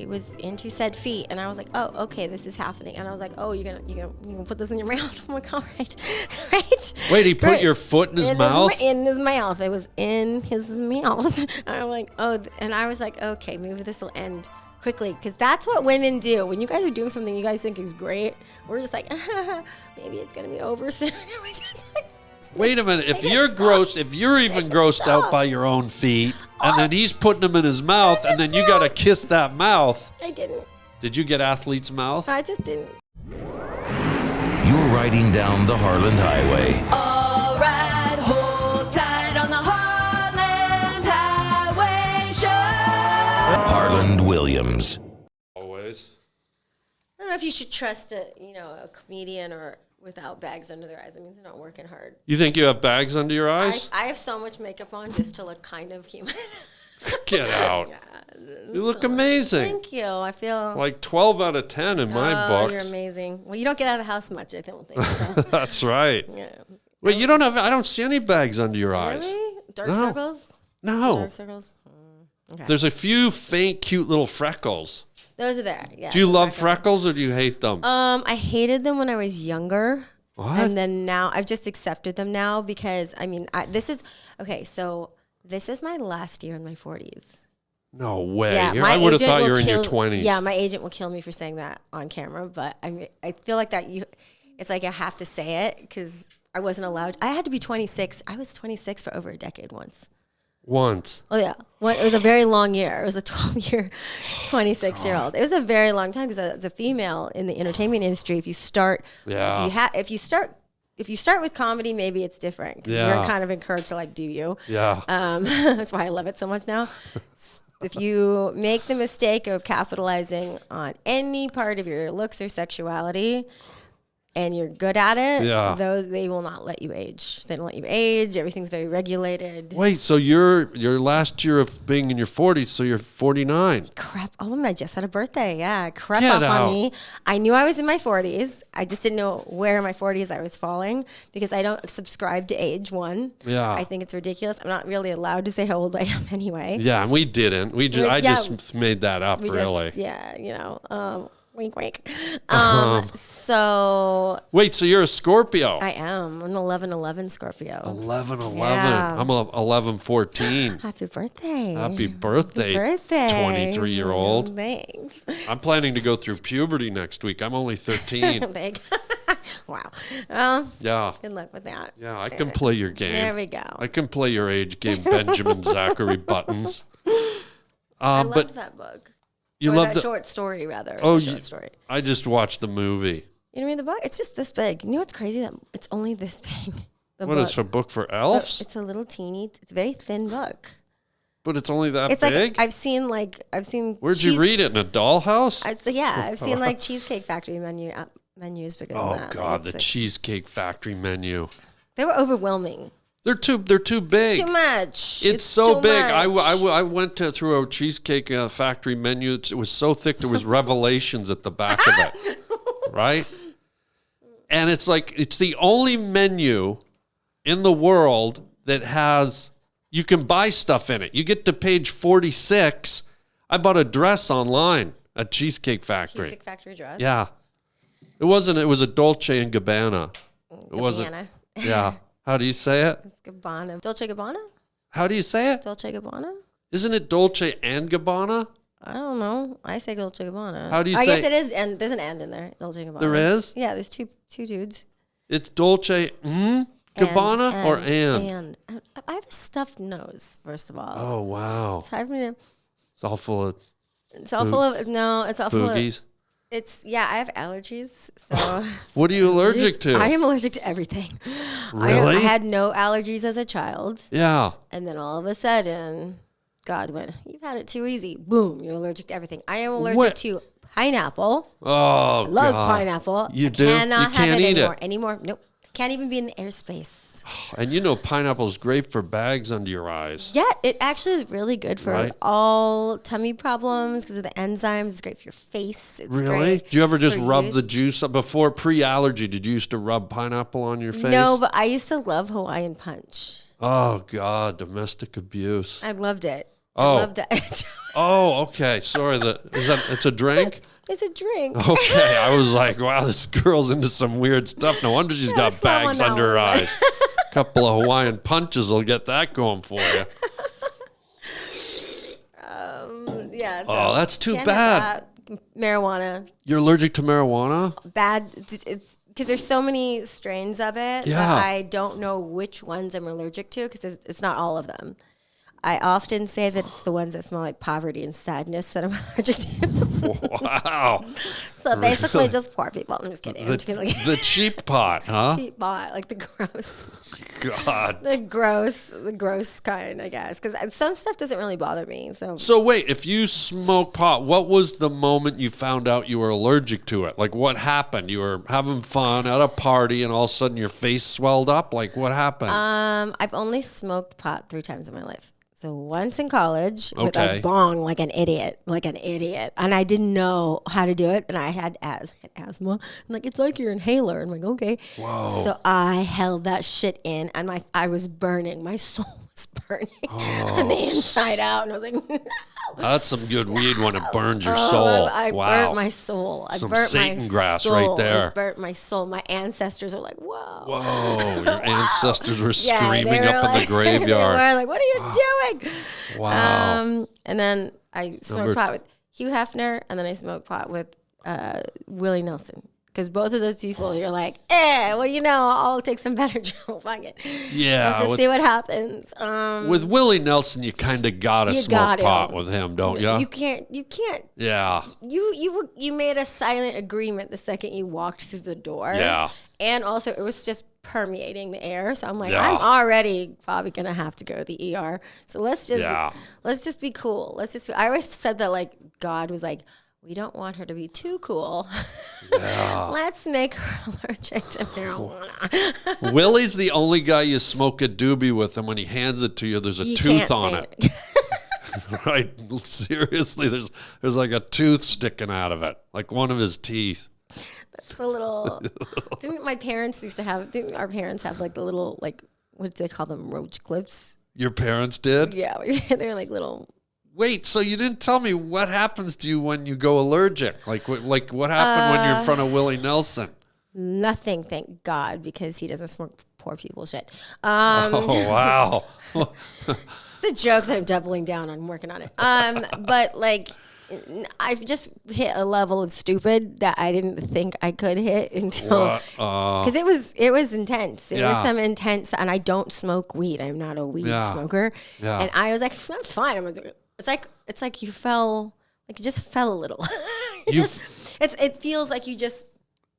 he was into said feet, and I was like, oh, okay, this is happening. And I was like, oh, you're gonna put this in your mouth? I'm like, all right, right. Wait, he put your foot in his mouth? In his mouth. It was in his mouth. And I'm like, oh, and I was like, okay, maybe this will end quickly, because that's what women do. When you guys are doing something you guys think is great, we're just like, maybe it's gonna be over soon. We just like, wait a minute. If you're even grossed out by your own feet, and then he's putting them in his mouth, and then you got to kiss that mouth. I didn't. Did you get athlete's mouth? I just didn't. You're riding down the Harland Highway. All right, hold tight on the Harland Highway Show. Harland Williams. Always. I don't know if you should trust a comedian or without bags under their eyes. It means they're not working hard. You think you have bags under your eyes? I have so much makeup on just to look kind of human. Get out. Yeah, You look amazing. Thank you. I feel like 12 out of 10 in my books. You're amazing. Well, you don't get out of the house much, I don't think. So. That's right. Yeah. Wait, I don't see any bags under your eyes. Really? Dark No. circles? No. Dark circles? Okay. There's a few faint, cute little freckles. Those are there, yeah. Do you love freckles or do you hate them? I hated them when I was younger. What? And then now I've just accepted them now because, this is my last year in my 40s. No way. Yeah, I would have thought you were in your 20s. Yeah, my agent will kill me for saying that on camera, but I feel like it's like I have to say it because I wasn't allowed. I had to be 26. I was 26 for over a decade once. Once. Oh, yeah. It was a very long year. It was a 12-year, 26-year-old. It was a very long time because as a female in the entertainment industry, if you start with comedy, maybe it's different because you're kind of encouraged to do you. Yeah. That's why I love it so much now. If you make the mistake of capitalizing on any part of your looks or sexuality, and you're good at it, they will not let you age. They don't let you age. Everything's very regulated. Wait, so your last year of being in your 40s, so you're 49. Crap. Oh, I just had a birthday. Yeah. Crap Get off out. on me. I knew I was in my 40s. I just didn't know where in my 40s I was falling because I don't subscribe to age one. Yeah. I think it's ridiculous. I'm not really allowed to say how old I am anyway. Yeah, and we didn't. I just made that up, really. Wink, wink. So. Wait, so you're a Scorpio? I am. I'm an 11/11 Scorpio. 11/11. Yeah. I'm a 11/14. Happy birthday. Happy birthday. 23-year-old. Thanks. I'm planning to go through puberty next week. I'm only 13. Wow. Yeah. Good luck with that. Yeah, I can play your game. There we go. I can play your age game, Benjamin Zachary Buttons. I loved that book. You or loved that short story, rather. Oh, it's a short story. I just watched the movie. You know, read the book? It's just this big. You know what's crazy? That it's only this big. What is it, a book for elves? It's a little teeny. It's a very thin book. But it's only that it's big? Like I've seen. Where'd you read it, in a dollhouse? I've seen Cheesecake Factory menus bigger than that. Oh God, the Cheesecake Factory menu. They were overwhelming. They're too big. It's too much. It's so big. I went through a Cheesecake Factory menu. It was so thick there was revelations at the back of it, right? And it's the only menu in the world that you can buy stuff in it. You get to page 46. I bought a dress online at Cheesecake Factory. Cheesecake Factory dress? Yeah. It was a Dolce & Gabbana. It wasn't. Yeah. How do you say it? It's Gabbana. Dolce Gabbana? How do you say it? Dolce Gabbana? Isn't it Dolce and Gabbana? I don't know. I say Dolce Gabbana. How do you say? I guess it is, and there's an and in there. Dolce Gabbana. There is? Yeah, there's two dudes. It's Dolce Gabbana or and? I have a stuffed nose, first of all. Oh, wow. It's hard for me to... It's all full of... It's all full of... No, it's all full of... Boogies? I have allergies, so... What are you allergic to? I am allergic to everything. Really? I had no allergies as a child. Yeah. And then all of a sudden, God went, you've had it too easy. Boom, you're allergic to everything. I am allergic to pineapple. Oh, I love God. pineapple. You do? Cannot You can't have eat it it? anymore. Nope. Can't even be in the airspace. And pineapple is great for bags under your eyes. Yeah, it actually is really good for all tummy problems because of the enzymes. It's great for your face. It's Really? great Do you ever just for rub you. the juice before pre-allergy? Did you used to rub pineapple on your face? No, but I used to love Hawaiian Punch. Oh, God, domestic abuse. I loved it. Oh. I love that. Oh, okay. Sorry. It's a drink? It's a drink. Okay. I was like, wow, this girl's into some weird stuff. No wonder she's got bags under her eyes. A couple of Hawaiian punches will get that going for you. Yeah. So That's too bad. Marijuana. You're allergic to marijuana? Bad. It's because there's so many strains of it that I don't know which ones I'm allergic to because it's not all of them. I often say that it's the ones that smell like poverty and sadness that I'm allergic to. Wow. So basically just poor people. I'm just kidding. The cheap pot, huh? Cheap pot, like the gross. God. The gross kind, I guess. Because some stuff doesn't really bother me. So wait, if you smoke pot, what was the moment you found out you were allergic to it? Like what happened? You were having fun at a party and all of a sudden your face swelled up? Like what happened? I've only smoked pot 3 times in my life. So once in college with a bong like an idiot. And I didn't know how to do it. And I had asthma. I'm like, it's like your inhaler. And I'm like, okay. Whoa. So I held that shit in and I was burning. My soul was burning on the inside out. And I was like, no. That's some good weed when it burns your soul. I burnt my soul. I some burnt Satan my grass soul. right there. I burnt my soul. My ancestors are like, whoa. Whoa, your ancestors were Yeah, screaming they were up in the graveyard. They were like, what are you doing? Wow. And then I smoked pot with Hugh Hefner, and then I smoked pot with Willie Nelson. Because both of those people, you're like, well, I'll take some Benadryl. Fuck it. Yeah. Let's just see what happens. With Willie Nelson, you kind of gotta smoke pot with him, don't you? You can't. Yeah. You made a silent agreement the second you walked through the door. Yeah. And also, it was just permeating the air. So I'm like, I'm already probably gonna have to go to the ER. So let's just be cool. I always said that like God was like, we don't want her to be too cool. Yeah. Let's make her allergic to marijuana. Willie's the only guy you smoke a doobie with, and when he hands it to you, there's a tooth on it. Right? Seriously, there's like a tooth sticking out of it, like one of his teeth. That's a little. Didn't our parents have like the little, like, what do they call them, roach clips? Your parents did? Yeah, they're like little. Wait, so you didn't tell me what happens to you when you go allergic? Like what happened when you're in front of Willie Nelson? Nothing, thank God, because he doesn't smoke poor people shit. Oh, wow. It's a joke that I'm doubling down on. I'm working on it. But like, I've just hit a level of stupid that I didn't think I could hit until because it was intense. It was some intense, and I don't smoke weed. I'm not a weed smoker. Yeah. And I was like, that's fine. I'm gonna do it. It's like you fell, like you just fell a little. It feels like you just,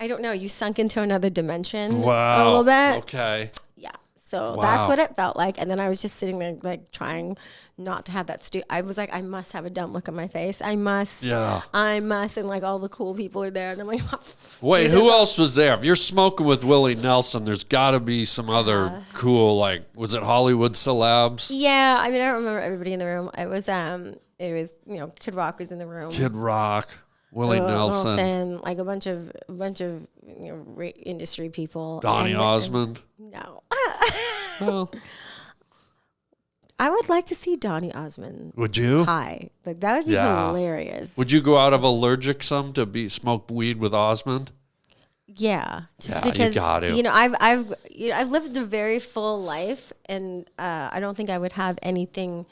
I don't know, you sunk into another dimension a little bit. Okay. Yeah. So that's what it felt like. And then I was just sitting there like trying not to have that I was like, I must have a dumb look on my face. I must. And like all the cool people are there. And I'm like, wait, who else was there? If you're smoking with Willie Nelson, there's got to be some other cool, like, was it Hollywood celebs? Yeah. I mean, I don't remember everybody in the room. It was, Kid Rock was in the room. Kid Rock. Willie Nelson, like a bunch of industry people. Donny Osmond. No. Well, I would like to see Donny Osmond. Would you? Hi, like that would be hilarious. Would you go out of allergic to smoke weed with Osmond? Yeah, just because you got to. I've lived a very full life, and I don't think I would have anything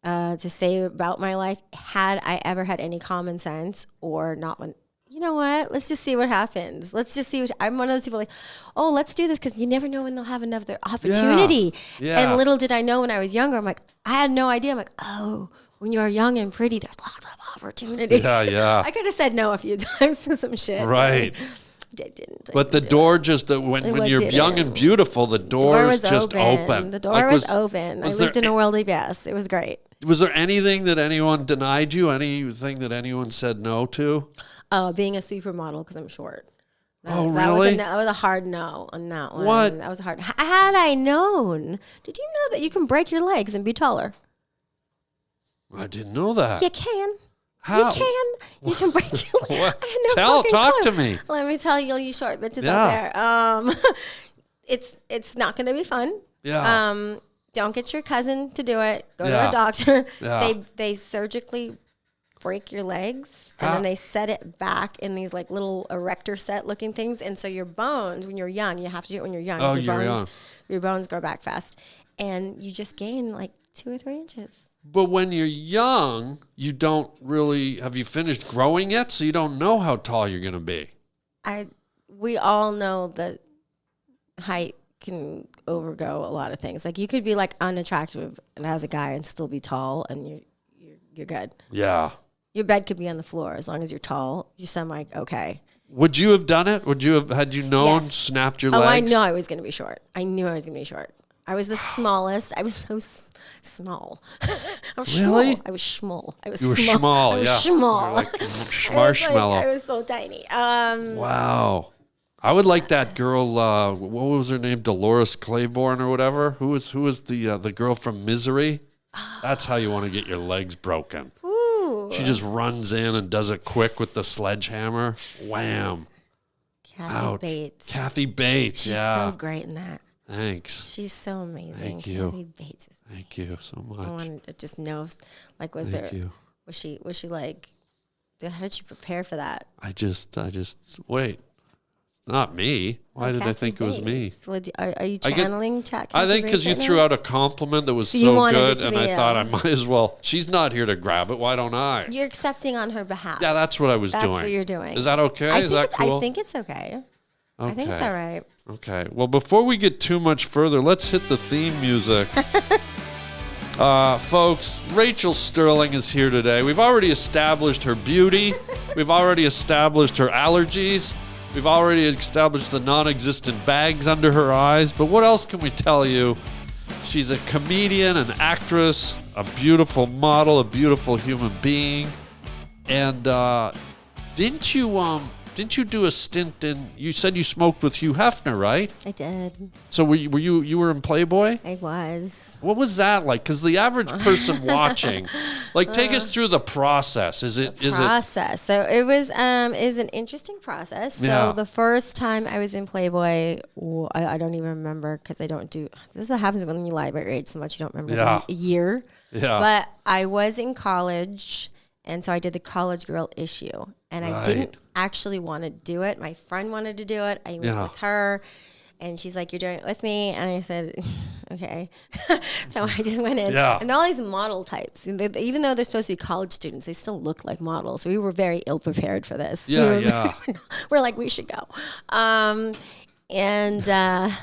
to say about my life had I ever had any common sense or not. When you know what, let's just see what happens. Let's just see what I'm one of those people like, oh, let's do this because you never know when they'll have another opportunity. Yeah. And little did I know when I was younger, I'm like, I had no idea. I'm like, oh, when you're young and pretty, there's lots of opportunities. Yeah. I could have said no a few times to some shit. Right. I didn't. But the door just, when you're young and beautiful, the door is just open. The door was open. I lived in a world of yes. It was great. Was there anything that anyone denied you? Anything that anyone said no to? Being a supermodel because I'm short. Really? That was a hard no on that one. What? That was hard. Had I known, did you know that you can break your legs and be taller? I didn't know that. You can. How? You can. You can break your legs. Talk to me. Let me tell you short bitches out there. It's not going to be fun. Yeah. Don't get your cousin to do it. Go to Yeah. a doctor. Yeah. They surgically break your legs, and then they set it back in these like little erector set looking things. And so your bones, when you're young, you have to do it when you're young. Oh, your you're bones, young. Your bones grow back fast, and you just gain like 2 or 3 inches. But when you're young, you don't really, have you finished growing yet? So you don't know how tall you're going to be. We all know that height can overgo a lot of things. Like you could be like unattractive and as a guy and still be tall, and you're good. Yeah. Your bed could be on the floor as long as you're tall. You're semi okay. Would you have done it? Would you have, had you known, Yes. snapped your Oh, I legs? know I was going to be short. I knew I was going to be short. I was the smallest. I was so small. I was Really? Small. I was small. I was You were small. small, I was yeah. small. You're like I was marshmallow. I was so tiny. Wow. I would like that girl, what was her name? Dolores Claiborne or whatever? Who was the girl from Misery? That's how you want to get your legs broken. Ooh. She just runs in and does it quick with the sledgehammer. Wham. Kathy Ouch. Bates. Kathy Bates, She's yeah. so great in that. Thanks. She's so amazing. Thank you. Kathy Bates. Thank you so I much. wanted to just know, like, was Thank there? you. Was she like? How did you prepare for that? I just wait. Not me. Why did I Kathy think it was me? Bates. Are you I get- channeling Kathy I think because Bates you right threw now? out a compliment that was So you so wanted it good, to and be, I thought I might as well. She's not here to grab it. Why don't I? You're accepting on her behalf. Yeah, that's what I was doing. That's what you're doing. Is that okay? Is that cool? I think it's okay. I think it's Okay. all right. Okay. Well, before we get too much further, let's hit the theme music. Folks, Rachel Sterling is here today. We've already established her beauty. We've already established her allergies. We've already established the non-existent bags under her eyes. But what else can we tell you? She's a comedian, an actress, a beautiful model, a beautiful human being. And didn't you do a stint in? You said you smoked with Hugh Hefner, right? I did. So were you were in Playboy? I was. What was that like? Because the average person watching, like, take us through the process. Is it? Process. So it was an interesting process. So Yeah. the first time I was in Playboy, I don't even remember because I don't do. This is what happens when you lie about your age so much you don't remember Yeah. the year. Yeah. But I was in college, and so I did the college girl issue, and I didn't actually want to do it. My friend wanted to do it. I went with her. And she's like, "You're doing it with me," and I said, "Okay." So I just went in, and all these model types, even though they're supposed to be college students, they still look like models. So we were very ill prepared for this. We're like, we should go, and I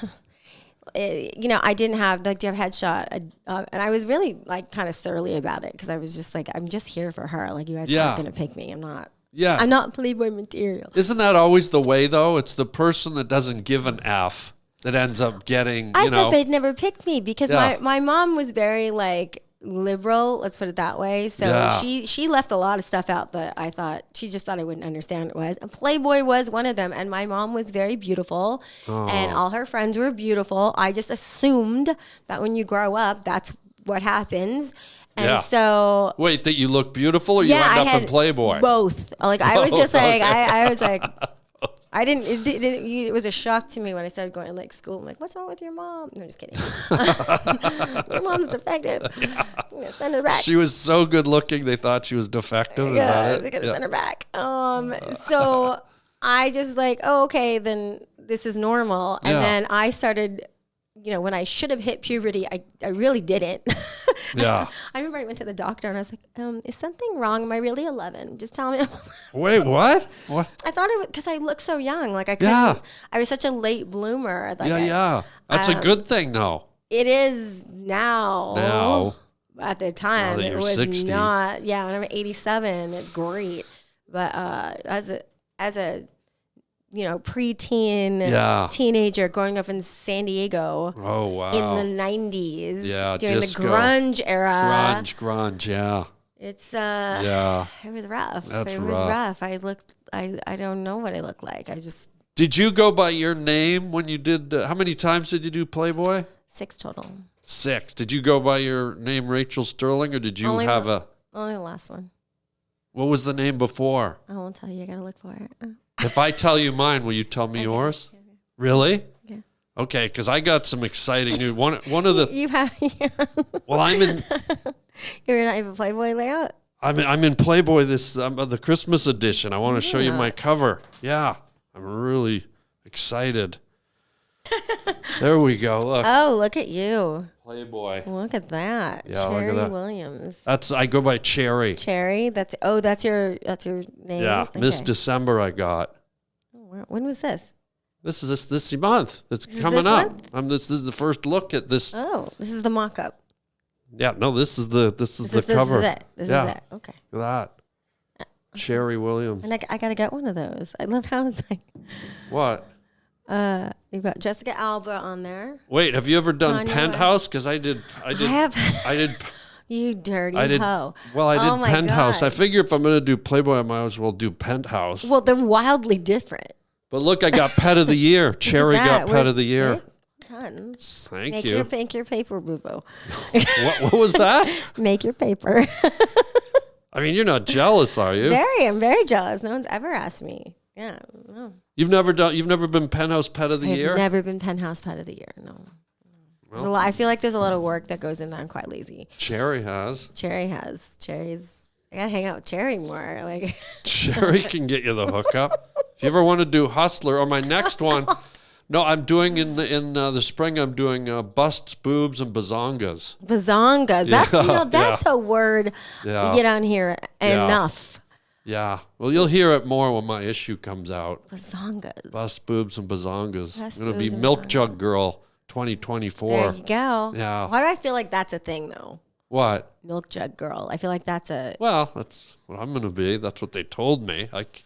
didn't have the headshot, and I was really like kind of surly about it because I was just like, I'm just here for her. Like, you guys aren't gonna pick me. I'm not. Yeah. I'm not Playboy material. Isn't that always the way, though? It's the person that doesn't give an F that ends up getting, I thought they'd never picked me because Yeah. my mom was very like liberal, let's put it that way. So she left a lot of stuff out that I thought, she just thought I wouldn't understand it was. And Playboy was one of them. And my mom was very beautiful and all her friends were beautiful. I just assumed that when you grow up, that's what happens. And so... Wait, that you look beautiful or you end up in Playboy? Both. Like, I was just like, I was like... It was a shock to me when I started going to like school. I'm like, what's wrong with your mom? No, just kidding. Your mom's defective. I'm gonna send her back. She was so good looking, they thought she was defective. Yeah, they're gonna send her back. So I just was like, oh, okay, then this is normal. And then I started, when I should have hit puberty, I really didn't. Yeah. I remember I went to the doctor and I was like, is something wrong? Am I really 11? Just tell me. Wait, what? What? I thought it was because I looked so young. Like I couldn't, I was such a late bloomer. Like That's a good thing, though. It is now. At the time, it was 60. not. Yeah, when I'm 87, it's great. But as a preteen teenager growing up in San Diego. Oh, wow. In the 90s. Yeah, during disco. the grunge era. Grunge, yeah. It's it was rough. It was rough. I don't know what I looked like. Did you go by your name when you did how many times did you do Playboy? 6 total. 6. Did you go by your name Rachel Sterling or did you Only the last one. What was the name before? I won't tell you. I gotta look for it. If I tell you mine, will you tell me yours? Really? Yeah. Okay, because I got some exciting news. One of the You have. well, I'm in You're not even Playboy layout. I'm in Playboy this the Christmas edition. I want to show you my cover. Yeah, I'm really excited. There we go. Look. Oh, look at you. Playboy. Look at that. Yeah, Cherry look at that. Williams. I go by Cherry. Cherry. That's your name. Yeah, Okay. this December I got. When was this? This is this month. It's This is coming this up. month? This is the first look at this. Oh, this is the mock-up. Yeah, no, this is the cover. This is it. Okay. Look at that. Cherry Williams. And I gotta get one of those. I love how it's like. What? You've got Jessica Alba on there. Wait, have you ever done Kanye Penthouse? Because I did. I have. I did. You dirty I did. hoe. Well, I did Oh my Penthouse. God. I figure if I'm going to do Playboy, I might as well do Penthouse. Well, they're wildly different. But look, I got Pet of the Year. Cherry got Pet of the Year. Right? Done. Thank you. Make your paper, boo-boo. What was that? Make your paper. I mean, you're not jealous, are you? I'm very jealous. No one's ever asked me. Yeah, no. You've never been Penthouse Pet of the Year? I've never been Penthouse Pet of the Year. No. There's a lot. I feel like there's a lot of work that goes in that. I'm quite lazy. Cherry has. Cherry's. I gotta hang out with Cherry more. Like Cherry can get you the hookup. If you ever want to do Hustler or my next one, no, I'm doing in the spring. I'm doing busts, boobs, and bazongas. Bazongas. That's a word you don't hear enough. Yeah. Well, you'll hear it more when my issue comes out. Bazongas. Bust, boobs, and bazongas. Bust, I'm going to be boobs, and Milk bazongas. Jug Girl 2024. There you go. Yeah. Why do I feel like that's a thing though? What? Milk jug girl. I feel like that's a. Well, that's what I'm going to be. That's what they told me. Like,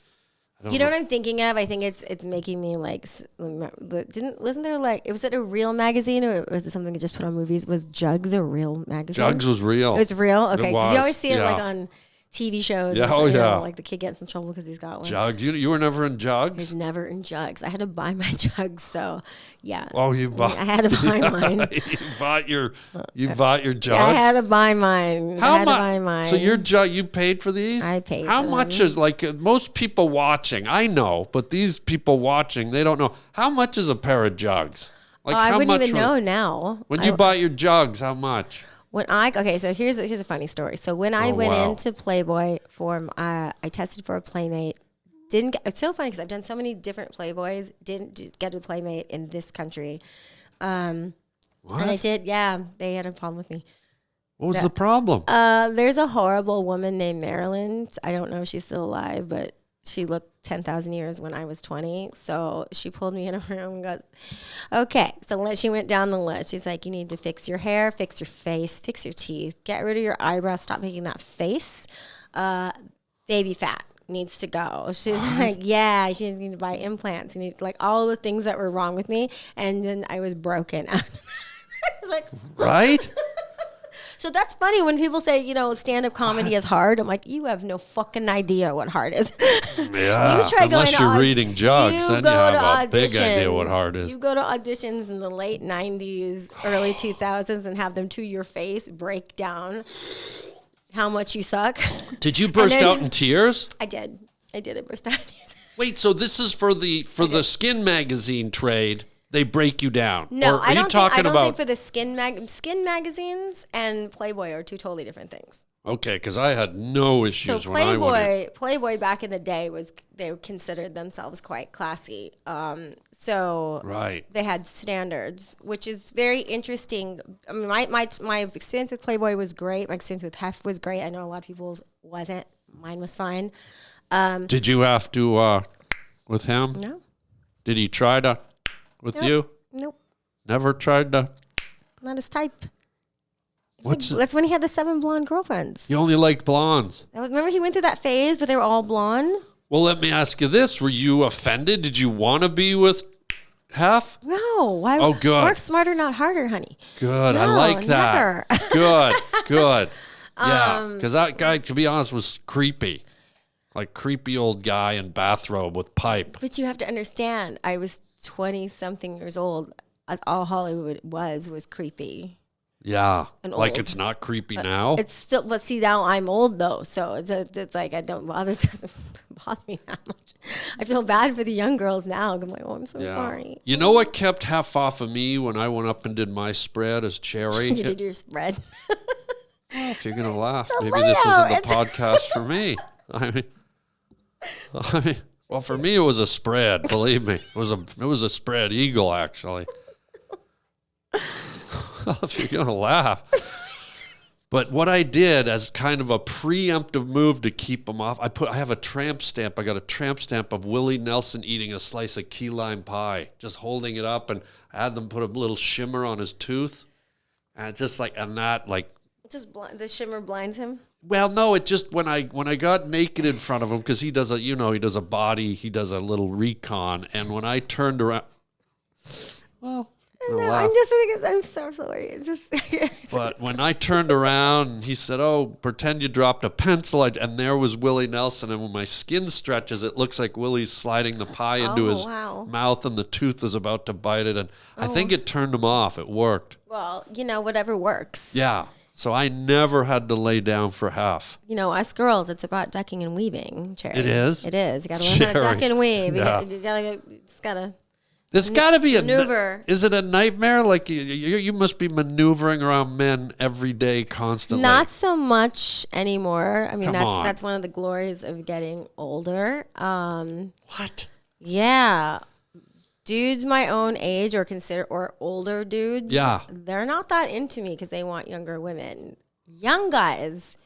I don't You know what I'm thinking of? I think it's making me like. Wasn't there like? Was it a real magazine or was it something that just put on movies? Was Jugs a real magazine? Jugs was real. It was real. Okay, It because was, you always see it like yeah. on TV shows. Yeah, or something, yeah. like the kid gets in trouble because he's got one. Jugs. You were never in He's Jugs? never in Jugs. I had to buy my Jugs, so yeah. Oh, you bought. I had to buy mine. you bought your Jugs. I had to buy mine. I had to buy mine. So your jug, you paid for these? I paid How for much them. is most people watching? I know, but these people watching, they don't know. How much is a pair of Jugs? Like I how wouldn't much even know now. When you bought your Jugs, how much? So here's a funny story. So when I went wow. into Playboy I tested for a Playmate. It's so funny because I've done so many different Playboys. Didn't get a Playmate in this country. What? And I did. Yeah, they had a problem with me. What was the problem? There's a horrible woman named Marilyn. I don't know if she's still alive, but she looked 10,000 years when I was 20. So she pulled me in a room and goes, okay. So she went down the list. She's like, you need to fix your hair, fix your face, fix your teeth, get rid of your eyebrows, stop making that face. Baby fat needs to go. She's like, yeah, she needs to buy implants. You need like all the things that were wrong with me. And then I was broken. I was like, Right? so that's funny when people say, stand-up comedy is hard. I'm like, you have no fucking idea what hard is. Yeah. Unless you're reading Jugs, then you have a big idea what hard is. You go to auditions in the late 90s, early 2000s, and have them to your face break down how much you suck. Did you burst out in tears? I did. I burst out in tears. Wait, so this is for the Skin magazine trade. They break you down. No, or I don't think for the Skin magazines and Playboy are two totally different things. Okay, because I had no issues So when I went in. Playboy back in the day they considered themselves quite classy. So Right. they had standards, which is very interesting. I mean, my experience with Playboy was great. My experience with Hef was great. I know a lot of people's wasn't. Mine was fine. Did you have to with him? No. Did he try to with you? Nope. Never tried to. Not his type. What's That's when he had the 7 blonde girlfriends. You only like blondes. Remember he went through that phase where they were all blonde? Well, let me ask you this: were you offended? Did you want to be with Hef? No. Why? Oh, good. Work smarter, not harder, honey. Good. I No, like that. never. Good. Yeah, because that guy, to be honest, was creepy. Like creepy old guy in bathrobe with pipe. But you have to understand, I was 20-something years old. All Hollywood was creepy. Yeah. And Like old. it's not creepy now. It's still, but see, now I'm old though. So it's like, I don't bother, it doesn't bother me that much. I feel bad for the young girls now. I'm like, oh, I'm so sorry. You know what kept half off of me when I went up and did my spread as Cherry? You did your spread. Well, if you're going to laugh, It's a maybe this isn't layout. the podcast for me. I mean, well, for me, it was a spread. Believe me, it was a spread eagle, actually. If you're going to laugh. But what I did as kind of a preemptive move to keep them off, I have a tramp stamp. I got a tramp stamp of Willie Nelson eating a slice of key lime pie, just holding it up, and I had them put a little shimmer on his tooth, and The shimmer blinds him. well, no, it just when I got naked in front of him, because he does a little recon, and when I turned around, well. No, I'm just thinking, I'm so sorry. It's just. But when I turned around, he said, "Oh, pretend you dropped a pencil," and there was Willie Nelson. And when my skin stretches, it looks like Willie's sliding the pie into his mouth, and the tooth is about to bite it. And I think it turned him off. It worked. Well, whatever works. Yeah. So I never had to lay down for half. Us girls, it's about ducking and weaving, Cherry. It is? It is. You got to learn how to duck and weave. Yeah. It's got to. There's got to be maneuver. Is it a nightmare? Like you must be maneuvering around men every day, constantly. Not so much anymore. I mean, Come on. that's one of the glories of getting older. What? Yeah. Dudes my own age or older dudes, they're not that into me because they want younger women. Young guys,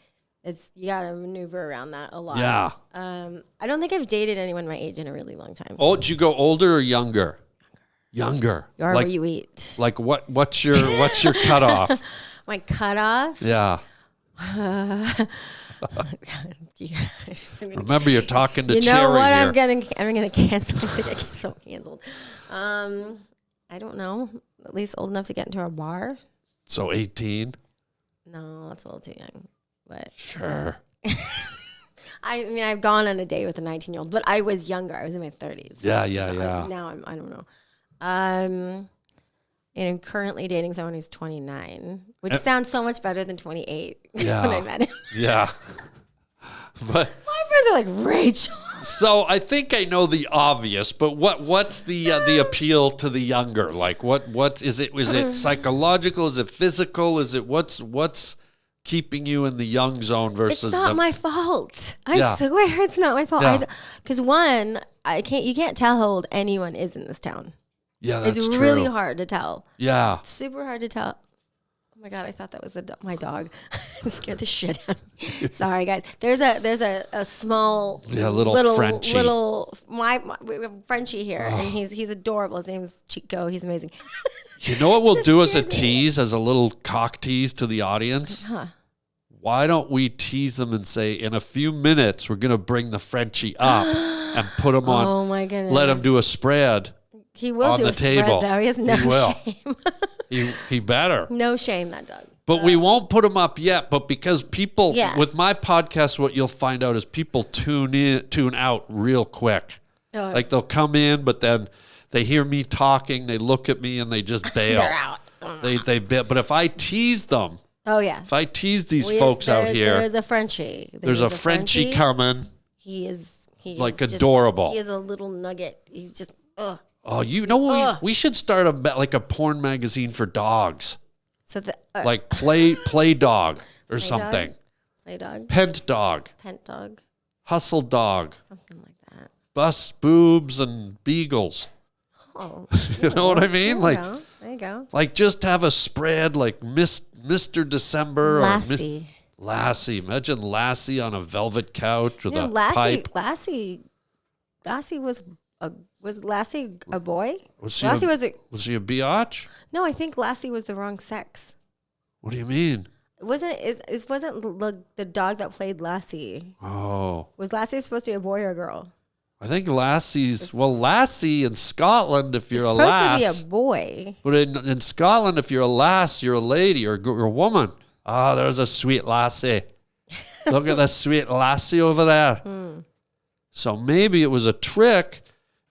you got to maneuver around that a lot. Yeah. I don't think I've dated anyone my age in a really long time. Oh, did you go older or younger? Younger. You are what you eat. Like what's your cutoff? My cutoff? Yeah. Remember, you're talking to Cherry You know what? here. I'm gonna cancel. I think I get so canceled. I don't know. At least old enough to get into a bar. So 18. No, that's a little too young. But sure. I mean, I've gone on a date with a 19-year-old, but I was younger. I was in my 30s. Yeah. Now I don't know. And I'm currently dating someone who's 29, which sounds so much better than 28 when I met him. Yeah. But my friends are like, Rachel. So I think I know the obvious, but what's the appeal to the younger? Like what is it? Is it psychological? Is it physical? Is it what's keeping you in the young zone versus? It's not my fault. I swear it's not my fault. Because you can't tell how old anyone is in this town. Yeah, that's It's true. really hard to tell. Yeah. It's super hard to tell. Oh my God, I thought that was my dog. It scared the shit out of me. Sorry, guys. There's a small little Frenchie. My Frenchie here, and he's adorable. His name's Chico. He's amazing. You know what we'll do as a scared me. tease, as a little cock tease to the audience? Huh. Why don't we tease them and say, in a few minutes, we're going to bring the Frenchie up and put him on. Oh my goodness. Let him do a spread. He will on do the a spread, table. though. He has no He will. shame. He better. No shame, that dog. But we won't put him up yet. But because people, Yeah. with my podcast, what you'll find out is people tune out real quick. Oh. Like they'll come in, but then they hear me talking, they look at me, and they just bail. They're out. They bail. But if I tease them, Oh, yeah. if I tease these folks out here, There is a Frenchie. there's a Frenchie coming. He is Like just- adorable. He is a little nugget. He's just, ugh. Oh, you know what? We should start a porn magazine for dogs, So the like play dog or Play something. dog? Play dog, Pent dog, pent dog, hustle dog, something like that. bus boobs and beagles. Oh, You know what I mean? Like, there you go. like just have a spread like Mr. December Lassie. or Lassie. Imagine Lassie on a velvet couch with Yeah, a pipe. Lassie was Lassie a boy? Was she Lassie was she a biatch? No, I think Lassie was the wrong sex. What do you mean? It wasn't the dog that played Lassie. Oh, Was Lassie supposed to be a boy or a girl? I think Lassie in Scotland, if you're It's a supposed lass. to be a boy. But in Scotland, if you're a lass, you're a lady or a woman. Oh, there's a sweet lassie. Look at that sweet lassie over there. So maybe it was a trick.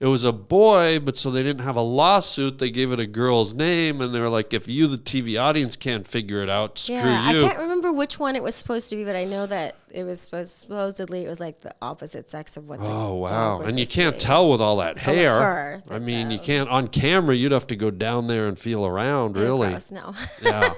it was a boy, but so they didn't have a lawsuit. They gave it a girl's name, and they were like, if you, the TV audience, can't figure it out, screw you. I can't remember which one it was supposed to be, but I know that it was supposedly it was like the opposite sex of what the Oh, wow. dog was And you supposed to can't be. tell with all that hair. Fur, I mean, you can't, on camera, you'd have to go down there and feel around, really. Gross, no. Yeah.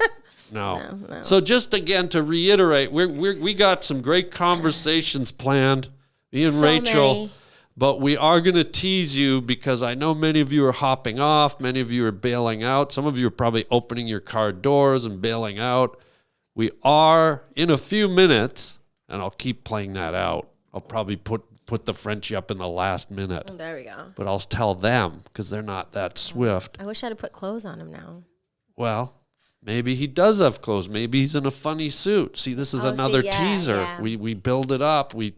No. So just again to reiterate, we got some great conversations planned, me and Rachel, many. but we are going to tease you because I know many of you are hopping off, many of you are bailing out, some of you are probably opening your car doors and bailing out. We are in a few minutes, and I'll keep playing that out. I'll probably put the Frenchie up in the last minute. Oh, there we go. But I'll tell them because they're not that swift. I wish I'd have put clothes on him now. Well, maybe he does have clothes. Maybe he's in a funny suit. See, this is another teaser. Yeah. We build it up. We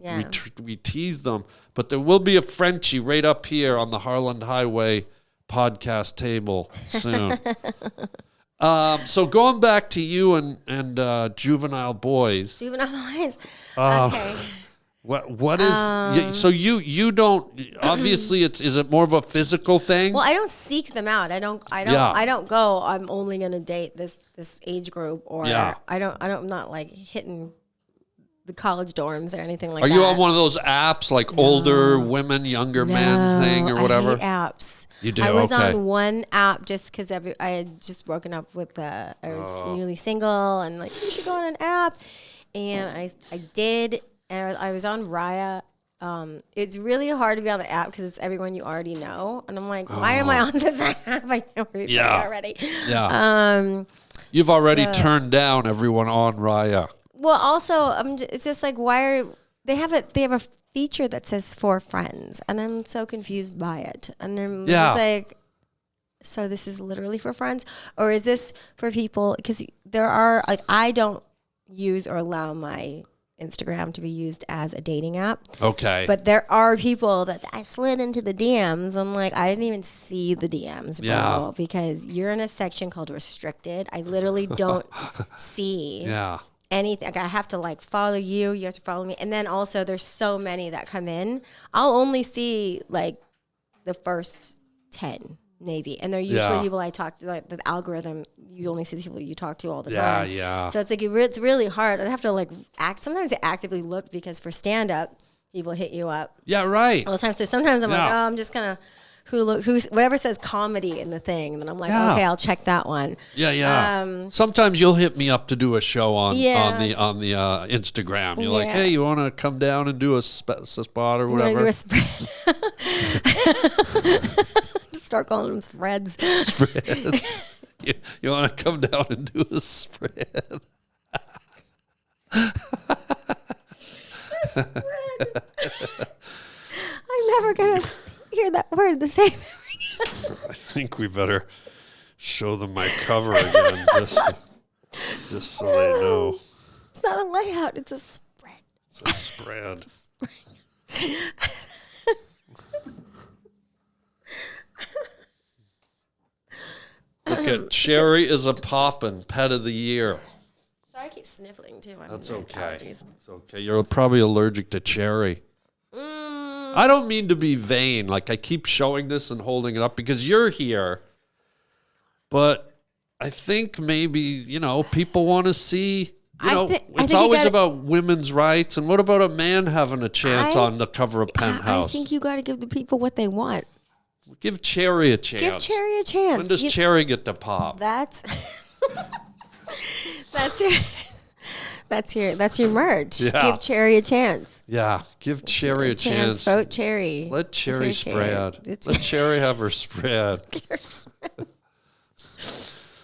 tease them. But there will be a Frenchie right up here on the Harland Highway podcast table soon. So going back to you and Juvenile Boys. Juvenile boys. Okay. What is so you don't obviously is it more of a physical thing? Well, I don't seek them out. I don't go, I'm only going to date this age group, or I'm not like hitting the college dorms or anything like that. Are you on one of those apps like older women, younger men thing or whatever? I hate apps. You do? I was okay. on one app just because I had just broken up with I was newly single, and like, you should go on an app. And I did, and I was on Raya. It's really hard to be on the app because it's everyone you already know. And I'm like, why am I on this app? I know everybody already. Yeah. You've already turned down everyone on Raya. Well, also, it's just like, they have a feature that says for friends, and I'm so confused by it. And I'm just like, so this is literally for friends, or is this for people? Because there are like, I don't use or allow my Instagram to be used as a dating app. Okay. But there are people that I slid into the DMs. I'm like, I didn't even see the DMs, bro, because you're in a section called restricted. I literally don't see anything. Like, I have to like follow you. You have to follow me. And then also there's so many that come in. I'll only see like the first 10 maybe. And they're usually people I talk to, like the algorithm, you only see the people you talk to all the time. Yeah. So it's like, it's really hard. I'd have to like sometimes I actively look because for stand up, people hit you up. Yeah, right. All the time. So sometimes I'm like, oh, I'm just going to who's whatever says comedy in the thing, and then I'm like, okay, I'll check that one. Sometimes you'll hit me up to do a show on the Instagram. You're like, hey, you want to come down and do a spot or whatever? Do a spread. Start calling them spreads. Spreads. You want to come down and do a spread? Spread. I'm never gonna hear that word the same. I think we better show them my cover again, just so they know. It's not a layout; it's a spread. It's a spread. Look at Cherry is a poppin' pet of the year. Sorry, I keep sniffling too. That's okay. It's okay. You're probably allergic to cherry. I don't mean to be vain. Like, I keep showing this and holding it up because you're here. But I think maybe, people want to see, it's always about women's rights. And what about a man having a chance on the cover of Penthouse? I think you got to give the people what they want. Give Cherry a chance. Give Cherry a chance. When does Cherry get to pop? That's your merch. Yeah. Give Cherry a chance. Yeah, give Cherry a chance. Vote Cherry. Let Cherry spread. Let Cherry have her spread.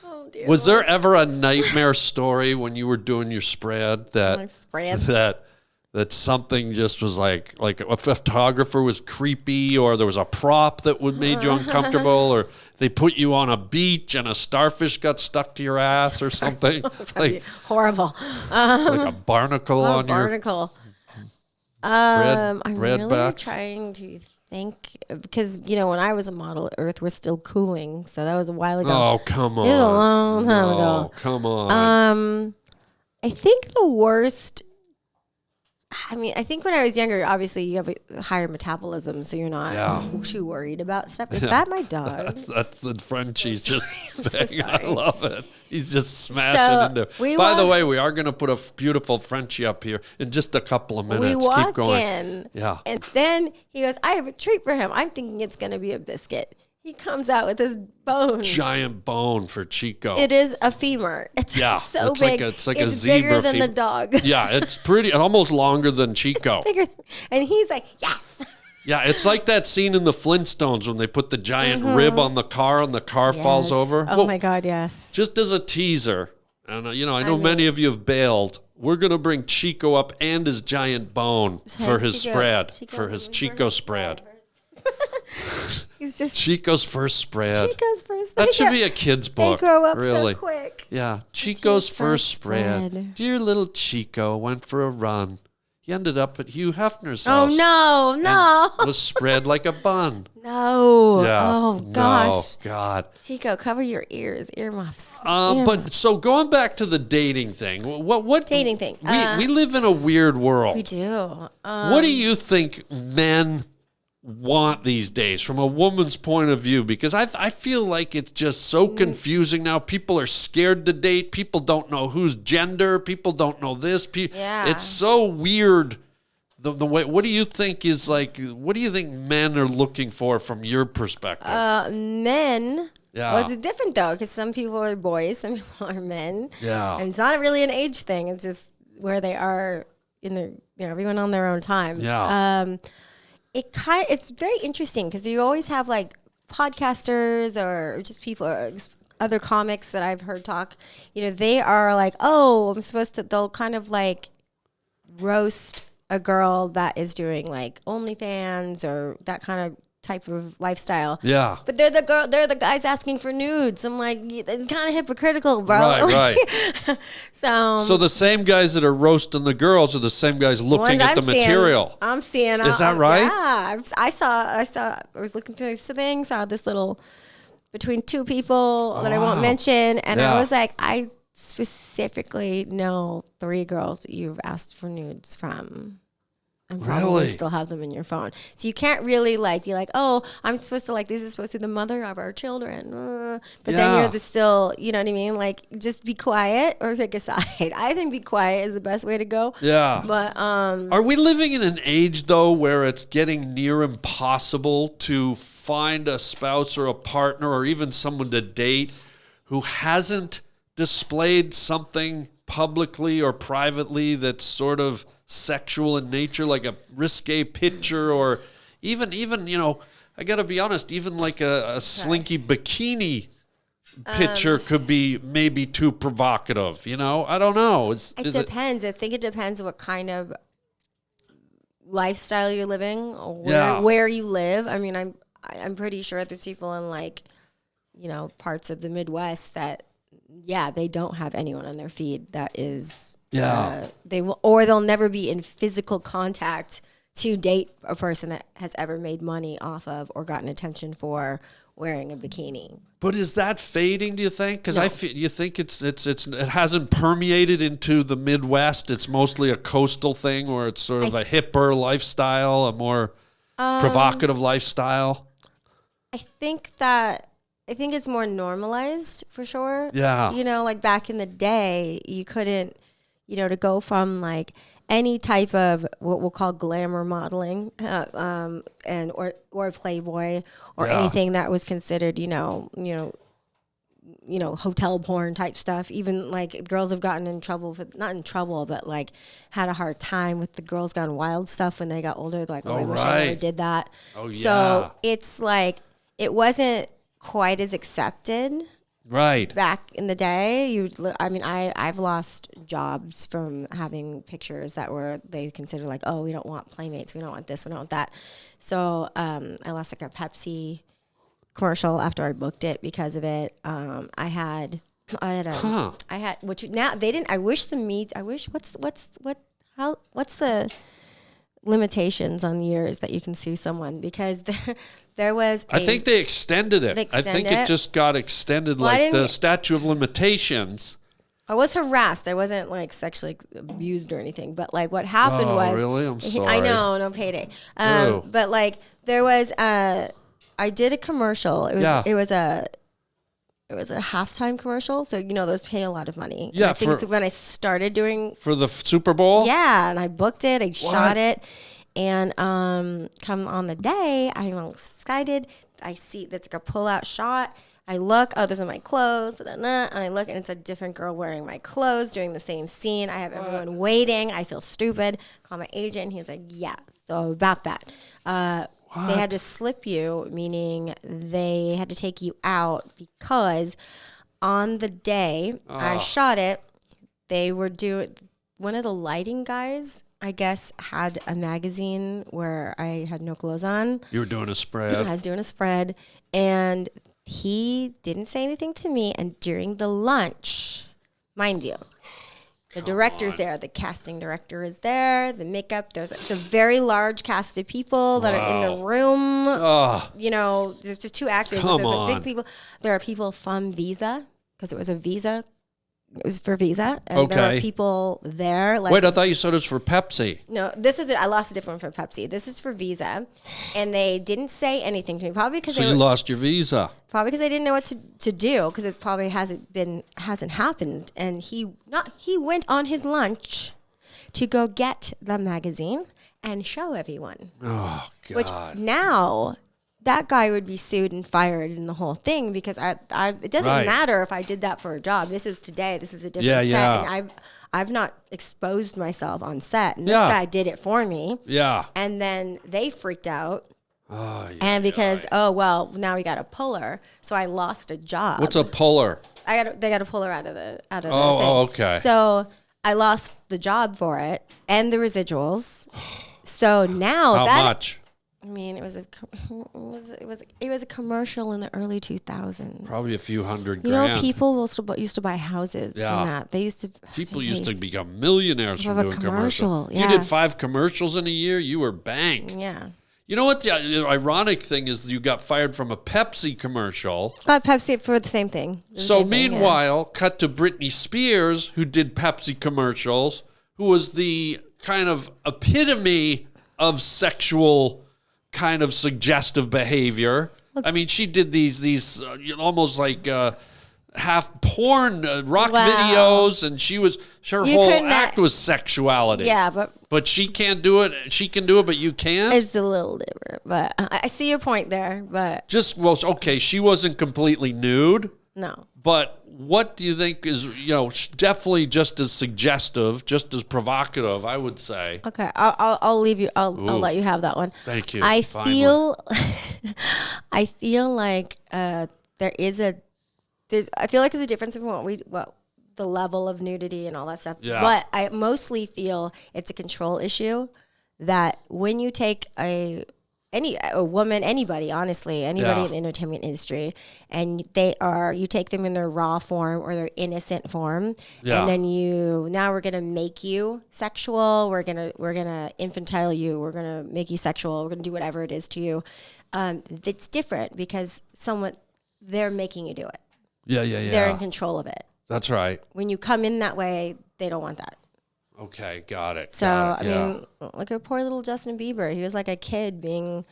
Oh, dear. Was there ever a nightmare story when you were doing your spread that something just was like a photographer was creepy, or there was a prop that made you uncomfortable, or they put you on a beach and a starfish got stuck to your ass or something? Like horrible. Like a barnacle on your barnacle. bread I'm really batch? trying to think, because when I was a model, Earth was still cooling, so that was a while ago. Oh, come on. It was a long time ago. Oh, come on. I think the worst. I mean, I think when I was younger, obviously you have a higher metabolism, so you're not too worried about stuff. Is that my dog? That's the Frenchie's just so saying, I sorry. love it. He's just smashing into. By the way, we are going to put a beautiful Frenchie up here in just a couple of minutes. We walk Keep going. in, Yeah. and then he goes, I have a treat for him. I'm thinking it's going to be a biscuit. He comes out with this bone. Giant bone for Chico. It is a femur. It's so it's big. It's like it's a zebra bigger than femur. the dog. Yeah, it's almost longer than Chico. It's bigger. And he's like, yes. Yeah, it's like that scene in the Flintstones when they put the giant rib on the car and the car falls over. Oh, my God, yes. Just as a teaser, and I know many of you have bailed, we're going to bring Chico up and his giant bone for his spread, for his Chico spread. He's just Chico's first spread. Chico's first. That should be a kid's book. They grow up really. so quick. Yeah, Chico's first spread. Dear little Chico went for a run. He ended up at Hugh Hefner's house. Oh, no. Was spread like a bun. No. Yeah. Oh, gosh. No, God. Chico, cover your ears, earmuffs. But so going back to the dating thing, what Dating thing. We live in a weird world. We do. What do you think men want these days from a woman's point of view? Because I feel like it's just so confusing now. People are scared to date. People don't know whose gender. People don't know this. It's so weird. The way. What do you think is like? What do you think men are looking for from your perspective? Men. Yeah. Well, it's different though, because some people are boys, some people are men. Yeah. And it's not really an age thing. It's just where they are in their, everyone on their own time. Yeah. It's very interesting because you always have like podcasters or just people or other comics that I've heard talk, they are like, oh, they'll kind of like roast a girl that is doing like OnlyFans or that kind of type of lifestyle. Yeah. But they're the guys asking for nudes. I'm like, it's kind of hypocritical, bro. Right. So the same guys that are roasting the girls are the same guys looking at the material. I'm seeing. Is that right? Yeah. I was looking through this thing, saw this little between two people that I won't mention, and I was like, I specifically know 3 girls that you've asked for nudes from. And probably still have them in your phone. So you can't really be like, oh, I'm supposed to this is supposed to be the mother of our children. But then you're still, you know what I mean? Like, just be quiet or pick a side. I think be quiet is the best way to go. Yeah. But are we living in an age though where it's getting near impossible to find a spouse or a partner or even someone to date who hasn't displayed something publicly or privately that's sort of sexual in nature, like a risque picture, or even I gotta be honest, even like a slinky bikini picture could be maybe too provocative. I don't know. It depends. I think it depends what kind of lifestyle you're living, or where you live. I mean, I'm pretty sure there's people in parts of the Midwest that they don't have anyone on their feed that is. They'll never be in physical contact to date a person that has ever made money off of or gotten attention for wearing a bikini. But is that fading, do you think? Because No. you think it hasn't permeated into the Midwest. It's mostly a coastal thing, or it's sort of a hipper lifestyle, a more provocative lifestyle. I think it's more normalized for sure. Yeah. Like back in the day, you couldn't, to go from like any type of what we'll call glamour modeling, and or Playboy or anything that was considered, hotel porn type stuff. Even like girls have gotten in trouble not in trouble, but like had a hard time with the Girls Gone Wild stuff when they got older. Like, I wish I never did that. Oh yeah. So it's like it wasn't quite as accepted. Right. Back in the day, I've lost jobs from having pictures that they consider like, oh, we don't want Playmates, we don't want this, we don't want that. So I lost like a Pepsi commercial after I booked it because of it. I had which now they didn't. What's the limitations on years that you can sue someone, because there was I think they extended it. I think it just got extended, like the statute of limitations. I was harassed. I wasn't like sexually abused or anything. But like what happened was, really? I'm sorry. I know, no payday. But like there was, I did a commercial. It was a halftime commercial. So those pay a lot of money. Yeah, and I think it's when I started doing for the Super Bowl. Yeah, and I booked it. I shot it, and come on the day, I'm all excited. I see that's like a pull-out shot. I look, those are my clothes, and I look, and it's a different girl wearing my clothes, doing the same scene. I have everyone waiting. I feel stupid. Call my agent, and he's like, yeah, so about that. They had to slip you, meaning they had to take you out because on the day I shot it, they were one of the lighting guys, I guess, had a magazine where I had no clothes on. You were doing a spread. I was doing a spread, and he didn't say anything to me. And during the lunch, mind you, the director's there, the casting director is there, the makeup. It's a very large cast of people that are in the room. There's just 2 actors. But there's a big people. There are people from Visa because it was a Visa. It was for Visa, and there were people there. Like, wait, I thought you said it was for Pepsi. No, this is it. I lost a different one for Pepsi. This is for Visa, and they didn't say anything to me. Probably because you lost your visa. Probably because they didn't know what to do because it probably hasn't happened. And he went on his lunch to go get the magazine and show everyone. Oh God! Which now that guy would be sued and fired and the whole thing because it doesn't matter if I did that for a job. This is today. This is a different set, and I've not exposed myself on set, and this guy did it for me. Yeah, and then they freaked out. And because now we got a puller, so I lost a job. What's a puller? They got a puller out of the thing. Okay. So I lost the job for it and the residuals. So now how much? I mean, it was a commercial in the early 2000s. Probably a few $100 grand. People used to buy houses from that. People used to become millionaires from doing commercials. Yeah. You did 5 commercials in a year, you were bang. Yeah. You know what the ironic thing is? You got fired from a Pepsi commercial. Got Pepsi for the same thing. Meanwhile, cut to Britney Spears, who did Pepsi commercials, who was the kind of epitome of sexual kind of suggestive behavior. I mean, she did these almost like half porn rock videos, and her whole act was sexuality. Yeah, but she can't do it. She can do it, but you can't. It's a little different, but I see your point there. But she wasn't completely nude. No, but what do you think is definitely just as suggestive, just as provocative? I would say. Okay, I'll leave you. I'll let you have that one. Thank you. I feel like I feel like there's a difference in what the level of nudity and all that stuff. Yeah. But I mostly feel it's a control issue that when you take a woman, anybody, honestly, anybody in the entertainment industry, and you take them in their raw form or their innocent form, and then now we're gonna make you sexual. We're gonna infantile you. We're gonna make you sexual. We're gonna do whatever it is to you. It's different because they're making you do it. Yeah. They're in control of it. That's right. When you come in that way, they don't want that. Okay, got it. So, mean, look at poor little Justin Bieber. He was like a kid being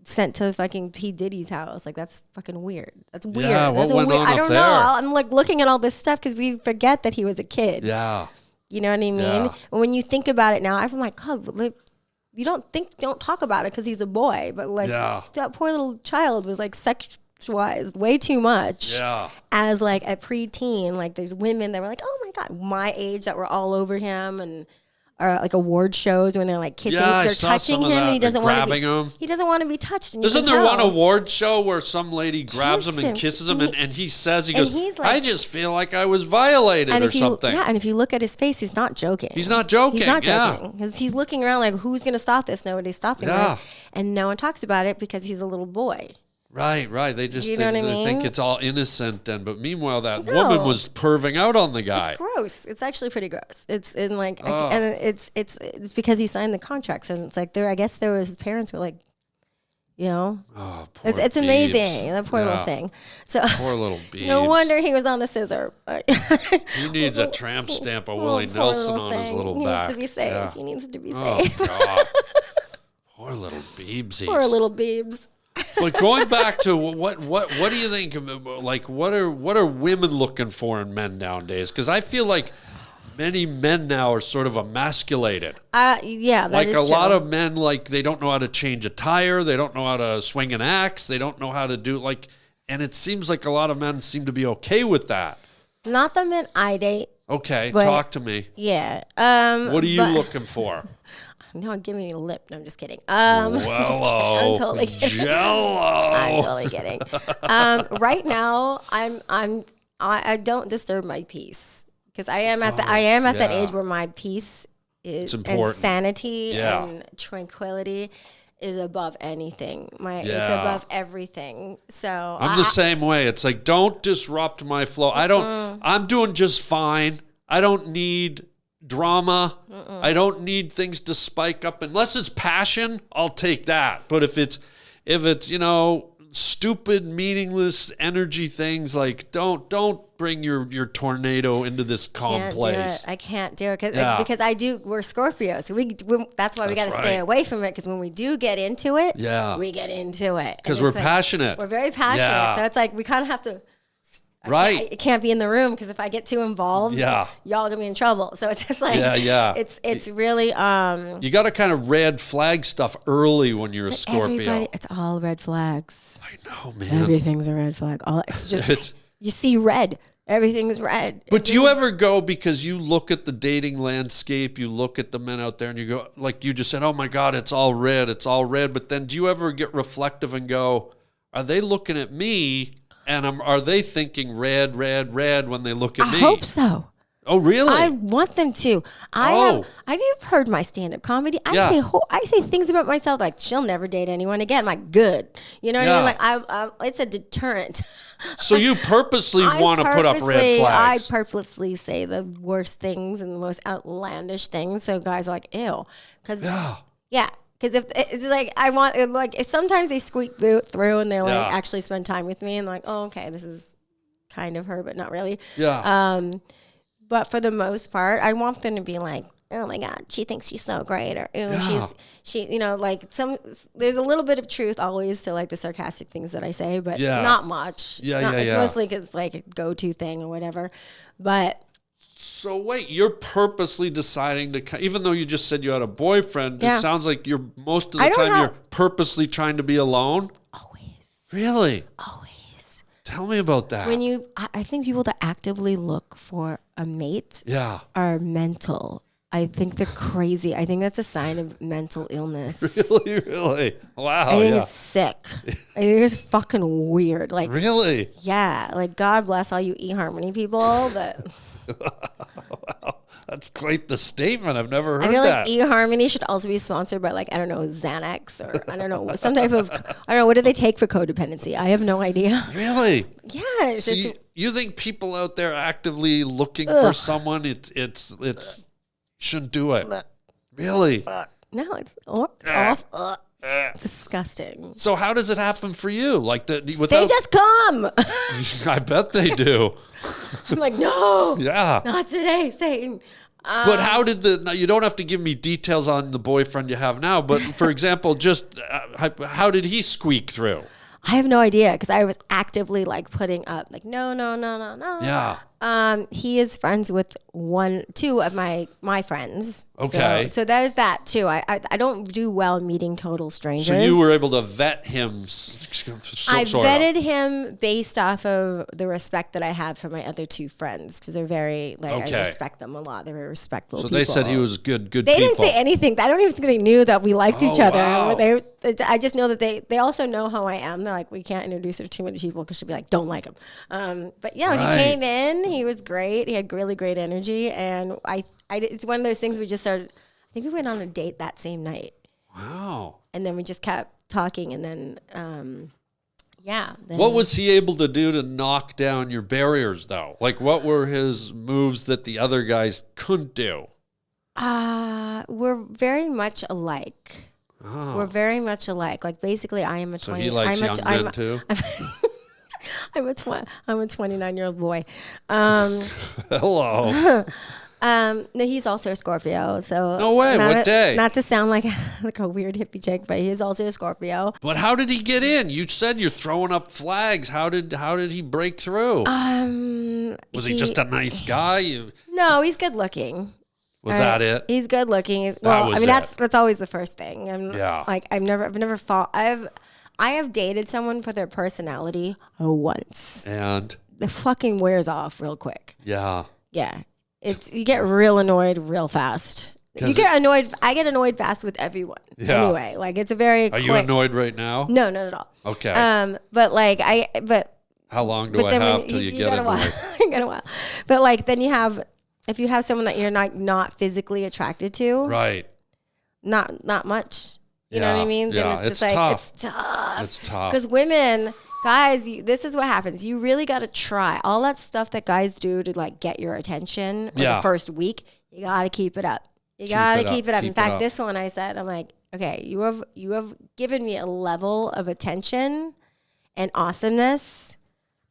sent to fucking P. Diddy's house. Like, that's fucking weird. That's weird. Yeah, what went on I don't up know. there? I'm like looking at all this stuff because we forget that he was a kid. Yeah. You know what I mean? Yeah. And when you think about it now, I'm like, God, you don't talk about it because he's a boy. But like that poor little child was like sexualized way too much as like a preteen. Like there's women that were like, oh my God, my age that were all over him and like award shows when they're like kissing, they're touching him and he doesn't want to be touched. And isn't there one award show where some lady grabs him and kisses him and he says, like, I just feel like I was violated or something. Yeah, and if you look at his face, he's not joking. He's not joking because he's looking around like, who's going to stop this? Nobody's stopping this. And no one talks about it because he's a little boy. Right. They just they think it's all innocent, but meanwhile that woman was perving out on the guy. It's gross. It's actually pretty gross. It's in like, and it's because he signed the contract. So it's like I guess his parents were like, You know, Oh, poor it's amazing. That poor little thing. So Poor little Beebs. no wonder he was on the scissor. He needs a tramp stamp of Oh, Willie poor Nelson little on his thing. little He back. needs to be safe. Yeah. He needs to be Oh, safe. God. Poor little Beebsies. Poor little Beebs. But going back to what do you think? Like, what are women looking for in men nowadays? Because I feel like many men now are sort of emasculated. Yeah, that Like is a true. lot of men, like they don't know how to change a tire, they don't know how to swing an axe, they don't know how to do and it seems like a lot of men seem to be okay with that. Not the men I date. Okay, But- talk to me. Yeah. What are you looking for? No, give me a lip. No, I'm just kidding. I'm just kidding. I'm totally kidding. Jello. I'm totally kidding. Right now, I don't disturb my peace because I am at that age where my peace is and important. sanity and tranquility is above anything. It's above everything. So I'm the same way. It's like, don't disrupt my flow. I'm doing just fine. I don't need drama. I don't need things to spike up unless it's passion. I'll take that. But if it's stupid, meneaningless energy things, like don't bring your tornado into this calm place. I can't do it because we're Scorpios. So that's why we got to stay away from it, because when we do get into it, we get into it. Because we're passionate. We're very passionate. Yeah. So it's like we kind of have to. Right. It can't be in the room, because if I get too involved, y'all gonna be in trouble. So it's just like, it's really, you got to kind of red flag stuff early when you're a Scorpio. It's all red flags. I know, man. Everything's a red flag. It's just, you see red. Everything's red. But do you ever go, because you look at the dating landscape, you look at the men out there and you go, like you just said, oh my God, it's all red. But then do you ever get reflective and go, are they looking at me? And are they thinking red when they look at me? I hope so. Oh, really? I want them to. You've heard my stand-up comedy. I say things about myself like, she'll never date anyone again. I'm like, good. You know what I mean? Like, it's a deterrent. So you purposely want to put up red flags? I purposely say the worst things and the most outlandish things, so guys are like, ew. Because if it's like, I want, like, sometimes they squeak through and they like actually spend time with me and like, oh, okay, this is kind of her, but not really. Yeah. But for the most part, I want them to be like, oh my God, she thinks she's so great, or there's a little bit of truth always to like the sarcastic things that I say, but not much. It's mostly it's like a go-to thing or whatever. But so wait, you're purposely deciding to, even though you just said you had a boyfriend, it sounds like you're most of the time you're purposely trying to be alone? Always. Really? Always. Tell me about that. I think people that actively look for a mate are mental. I think they're crazy. I think that's a sign of mental illness. Really? Wow. I think it's sick. I think it's fucking weird. Like, really? Yeah. Like, God bless all you eHarmony people. But wow, that's quite the statement. I've never heard that. I feel like eHarmony should also be sponsored by, like, I don't know, Xanax, or I don't know, some type of, I don't know, what do they take for codependency? I have no idea. Really? Yes. So you think people out there actively looking for someone, it's shouldn't do it? Really? No, it's awful. It's disgusting. So how does it happen for you? Like they just come. I bet they do. I'm like, no. Yeah. Not today, Satan. But how did now you don't have to give me details on the boyfriend you have now, but for example, just how did he squeak through? I have no idea, because I was actively like putting up like, no. Yeah. He is friends with two of my friends. Okay. So there's that too. I don't do well meeting total strangers. So you were able to vet him. I vetted him based off of the respect that I have for my other two friends, because they're very I respect them a lot. They're very respectful. So people. they said he was good. They didn't say anything. I don't even think they knew that we liked each other. Wow. I just know that they also know how I am. They're like, we can't introduce her to too many people because she'll be like, don't like him. But yeah, he came in. He was great. He had really great energy, and it's one of those things we just started. I think we went on a date that same night. Wow. And then we just kept talking, and then then what was he able to do to knock down your barriers, though? Like, what were his moves that the other guys couldn't do? We're very much alike. We're very much alike. Like basically, I am a 20. So he likes young men too. I'm a 29-year-old boy. Hello. No, he's also a Scorpio. So no way. What day? Not to sound like a weird hippie chick, but he is also a Scorpio. But how did he get in? You said you're throwing up flags. How did he break through? Was he just a nice guy? No, he's good looking. Was that it? He's good looking. Well, I mean that's always the first thing. I've never fought. I have dated someone for their personality once. And it fucking wears off real quick. Yeah. Yeah. You get real annoyed real fast. I get annoyed fast with everyone. Yeah. Anyway, like it's a very Are you annoyed right now? No, not at all. Okay. But how long do I have till you get annoyed? You get a while. But like then if you have someone that you're not physically attracted to. Right. Not much. You know what I mean? Yeah, then it's tough. It's tough. Because women, guys, this is what happens. You really got to try. All that stuff that guys do to like get your attention the first week, you got to keep it up. You got to keep it up. In fact, this one I said, I'm like, okay, you have given me a level of attention and awesomeness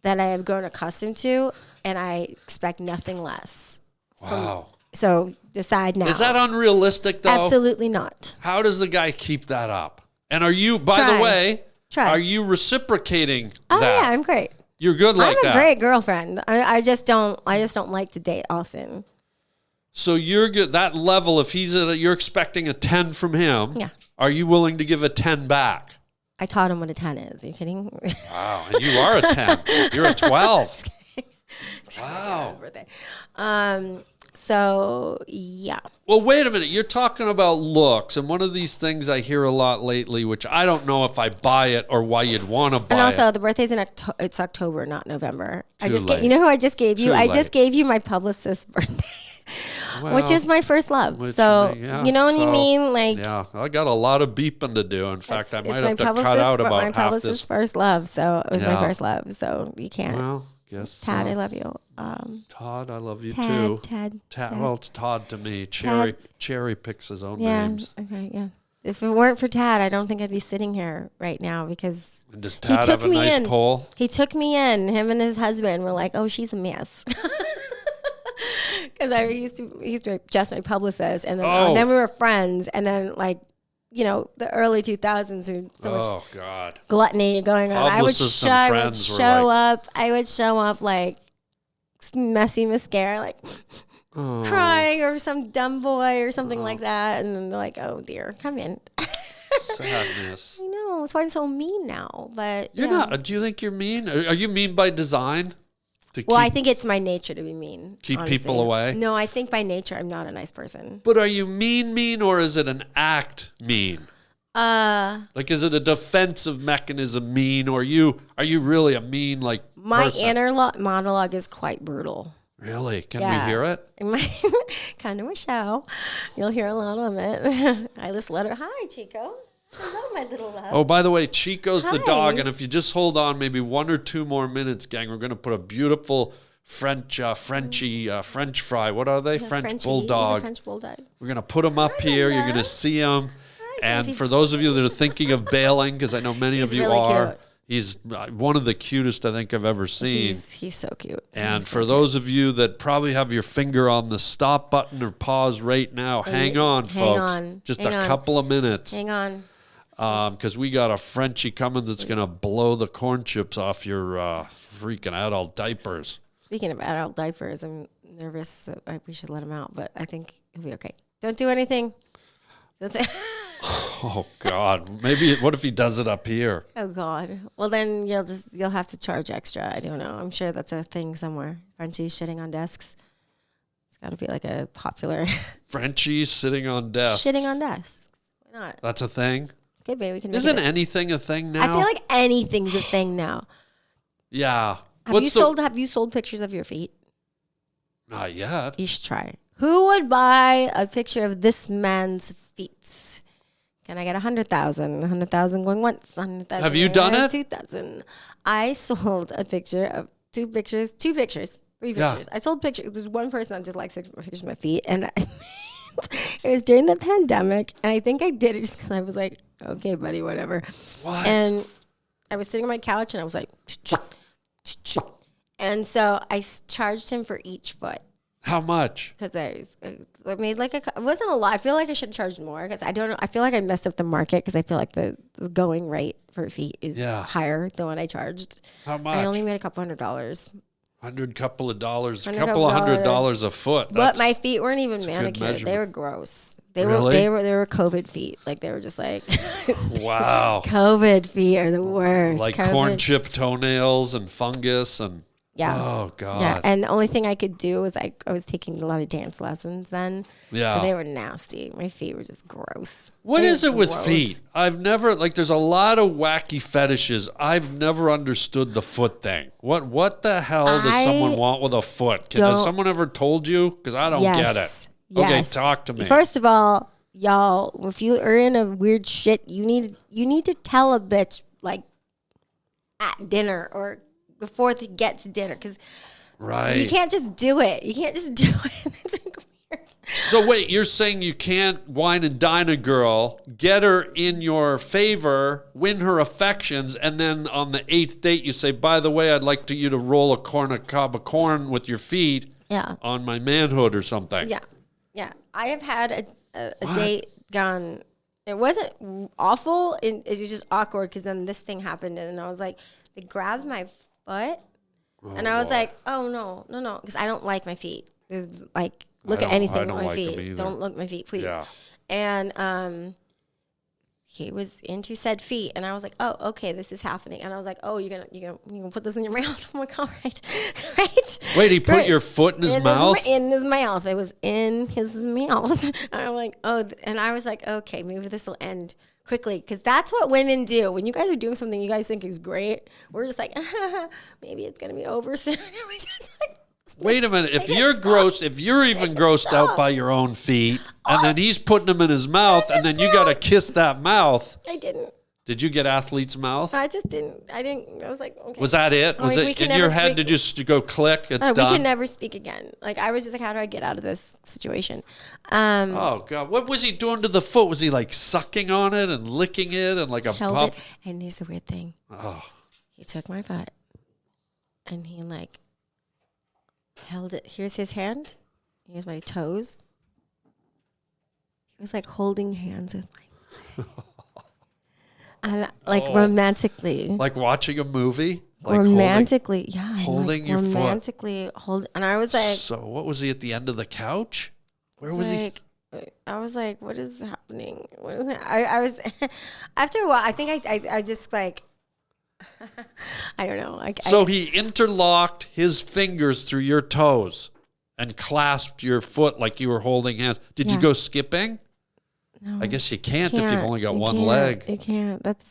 that I have grown accustomed to, and I expect nothing less. Wow. So decide now. Is that unrealistic, though? Absolutely not. How does the guy keep that up? And are you, by the way, are you reciprocating that? Oh, yeah, I'm great. You're good like that. I'm a great girlfriend. I just don't like to date often. So you're good. That level, if you're expecting a 10 from him, are you willing to give a 10 back? I taught him what a 10 is. Are you kidding? Wow, and you are a 10. You're a 12. Wow. So, yeah. Well, wait a minute. You're talking about looks, and one of these things I hear a lot lately, which I don't know if I buy it or why you'd want to buy it. And also, the birthday's it's October, not November. You know who I just gave you? I just gave you my publicist's birthday, which is my first love. So, you know what I mean? Like, yeah, I got a lot of beeping to do. In fact, I might have to cut out about half this. My publicist's first love, so it was my first love. So you can't. Well, guess Tad, I love you. Todd, I love you too. Tad. Well, it's Todd to me. Cherry picks his own names. Okay, yeah. If it weren't for Tad, I don't think I'd be sitting here right now because and does Tad have a nice pole? He took me in. Him and his husband were like, "Oh, she's a mess." Because I used to just my publicist, and then we were friends, and then like. You know, the early 2000s, and so much gluttony going on. I would show up like messy mascara, like crying or some dumb boy or something like that. And then they're like, oh dear, come in. Sadness. I know. That's why I'm so mean now. But you're not. Do you think you're mean? Are you mean by design? I think it's my nature to be mean. Keep honestly. People away? No, I think by nature I'm not a nice person. But are you mean, or is it an act mean? Like, is it a defensive mechanism mean, or are you really a mean, like, my person? Inner monologue is quite brutal. Really? Can we hear it? Kind of a show. You'll hear a lot of it. I just let her, hi, Chico. Hello, my little love. Oh, by the way, Chico's the dog, and if you just hold on maybe 1 or 2 more minutes, gang, we're going to put a beautiful French fry. What are they? French bulldog. French bulldog. We're going to put them up here. You're going to see them. And for those of you that are thinking of bailing, because I know many of you are, cute. He's one of the cutest I think I've ever seen. He's so cute. And for those of you that probably have your finger on the stop button or pause right now, hang on, folks. Just a couple of minutes. Hang on. Because we got a Frenchie coming that's going to blow the corn chips off your freaking adult diapers. Speaking of adult diapers, I'm nervous that we should let him out, but I think he'll be okay. Don't do anything. Oh, God. Maybe, what if he does it up here? Oh, God. Well, then you'll have to charge extra. I don't know. I'm sure that's a thing somewhere. Frenchies shitting on desks. It's got to be like a popular... Frenchies sitting on desks. Shitting on desks. Why not? That's a thing? Okay, babe, we can Isn't anything a thing now? I feel like anything's a thing now. Yeah. Have you sold pictures of your feet? Not yet. You should try. Who would buy a picture of this man's feet? Can I get 100,000? 100,000 going once. 100,000. Have you done it? 2,000. I sold a picture of three pictures. Yeah. I sold pictures. There's one person that just likes pictures of my feet, and it was during the pandemic, and I think I did it just because I was like, okay, buddy, whatever. What? And I was sitting on my couch and I was like, and so I charged him for each foot. How much? Because I made like it wasn't a lot. I feel like I should have charged more because I don't know. I feel like I messed up the market because I feel like the going rate for feet is higher than what I charged. How much? I only made a couple $100. Couple of $100 a foot. But my feet weren't even manicured. They were gross. They were COVID feet. Like they were just like wow. COVID feet are the worst. Like corn chip toenails and fungus and oh God. Yeah. And the only thing I could do was I was taking a lot of dance lessons then. Yeah. So they were nasty. My feet were just gross. What is it with feet? I've never there's a lot of wacky fetishes. I've never understood the foot thing. What the hell does someone want with a foot? Has someone ever told you? Because I don't get it. Yes. Okay, talk to me. First of all, y'all, if you are in a weird shit, you need to tell a bitch like at dinner or before they get to dinner because you can't just do it. You can't just do it. It's like weird. So wait, you're saying you can't wine and dine a girl, get her in your favor, win her affections, and then on the 8th date you say, by the way, I'd like you to roll a cob of corn with your feet on my manhood or something. Yeah. Yeah. I have had a date gone. It wasn't awful. It was just awkward because then this thing happened and I was like, they grabbed my foot and I was like, oh, no. Because I don't like my feet. It's like, look at anything with my feet. Don't look at my feet, please. Yeah. And he was into said feet, and I was like, "Oh, okay, this is happening." And I was like, "Oh, you're gonna put this in your mouth?" I'm like, "All right, right." Wait, he put your foot in his mouth? In his mouth. It was in his mouth. And I'm like, "Oh," and I was like, "Okay, maybe this will end quickly," because that's what women do. When you guys are doing something you guys think is great, we're just like, maybe it's gonna be over soon. We just like. Wait a minute. If you're gross, if you're even grossed out by your own feet, and then he's putting them in his mouth, and then you got to kiss that mouth. I didn't. Did you get athlete's mouth? I just didn't. I was like, okay. Was that it? Was it in your head to just go click? It's done. We can never speak again. Like I was just like, how do I get out of this situation? Oh God, what was he doing to the foot? Was he like sucking on it and licking it and like a held it? And here's the weird thing. Oh. He took my foot, and he like. Held it. Here's his hand. Here's my toes. He was like holding hands with my and like romantically. Like watching a movie? Like romantically, holding like your romantically foot. And I was like. So what was he at the end of the couch? Where was he? I was like, what is happening? What is that? I was after a while. I think I just like. I don't know. So he interlocked his fingers through your toes and clasped your foot like you were holding hands. Did you go skipping? No. I guess you can't if you've only got one leg. You can't. That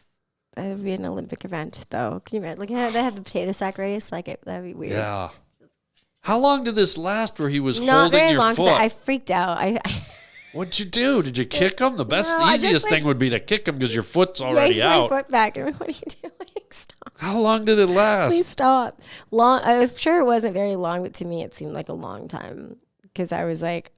would be an Olympic event, though. Can you imagine? Like, they have the potato sack race. Like, that'd be weird. Yeah. How long did this last where he was Not holding very your long, foot? I freaked out. What'd you do? Did you kick him? The easiest thing would be to kick him because your foot's already out. My foot back. What are you doing? Stop. How long did it last? Please stop. Long. I was sure it wasn't very long, but to me it seemed like a long time because I was like,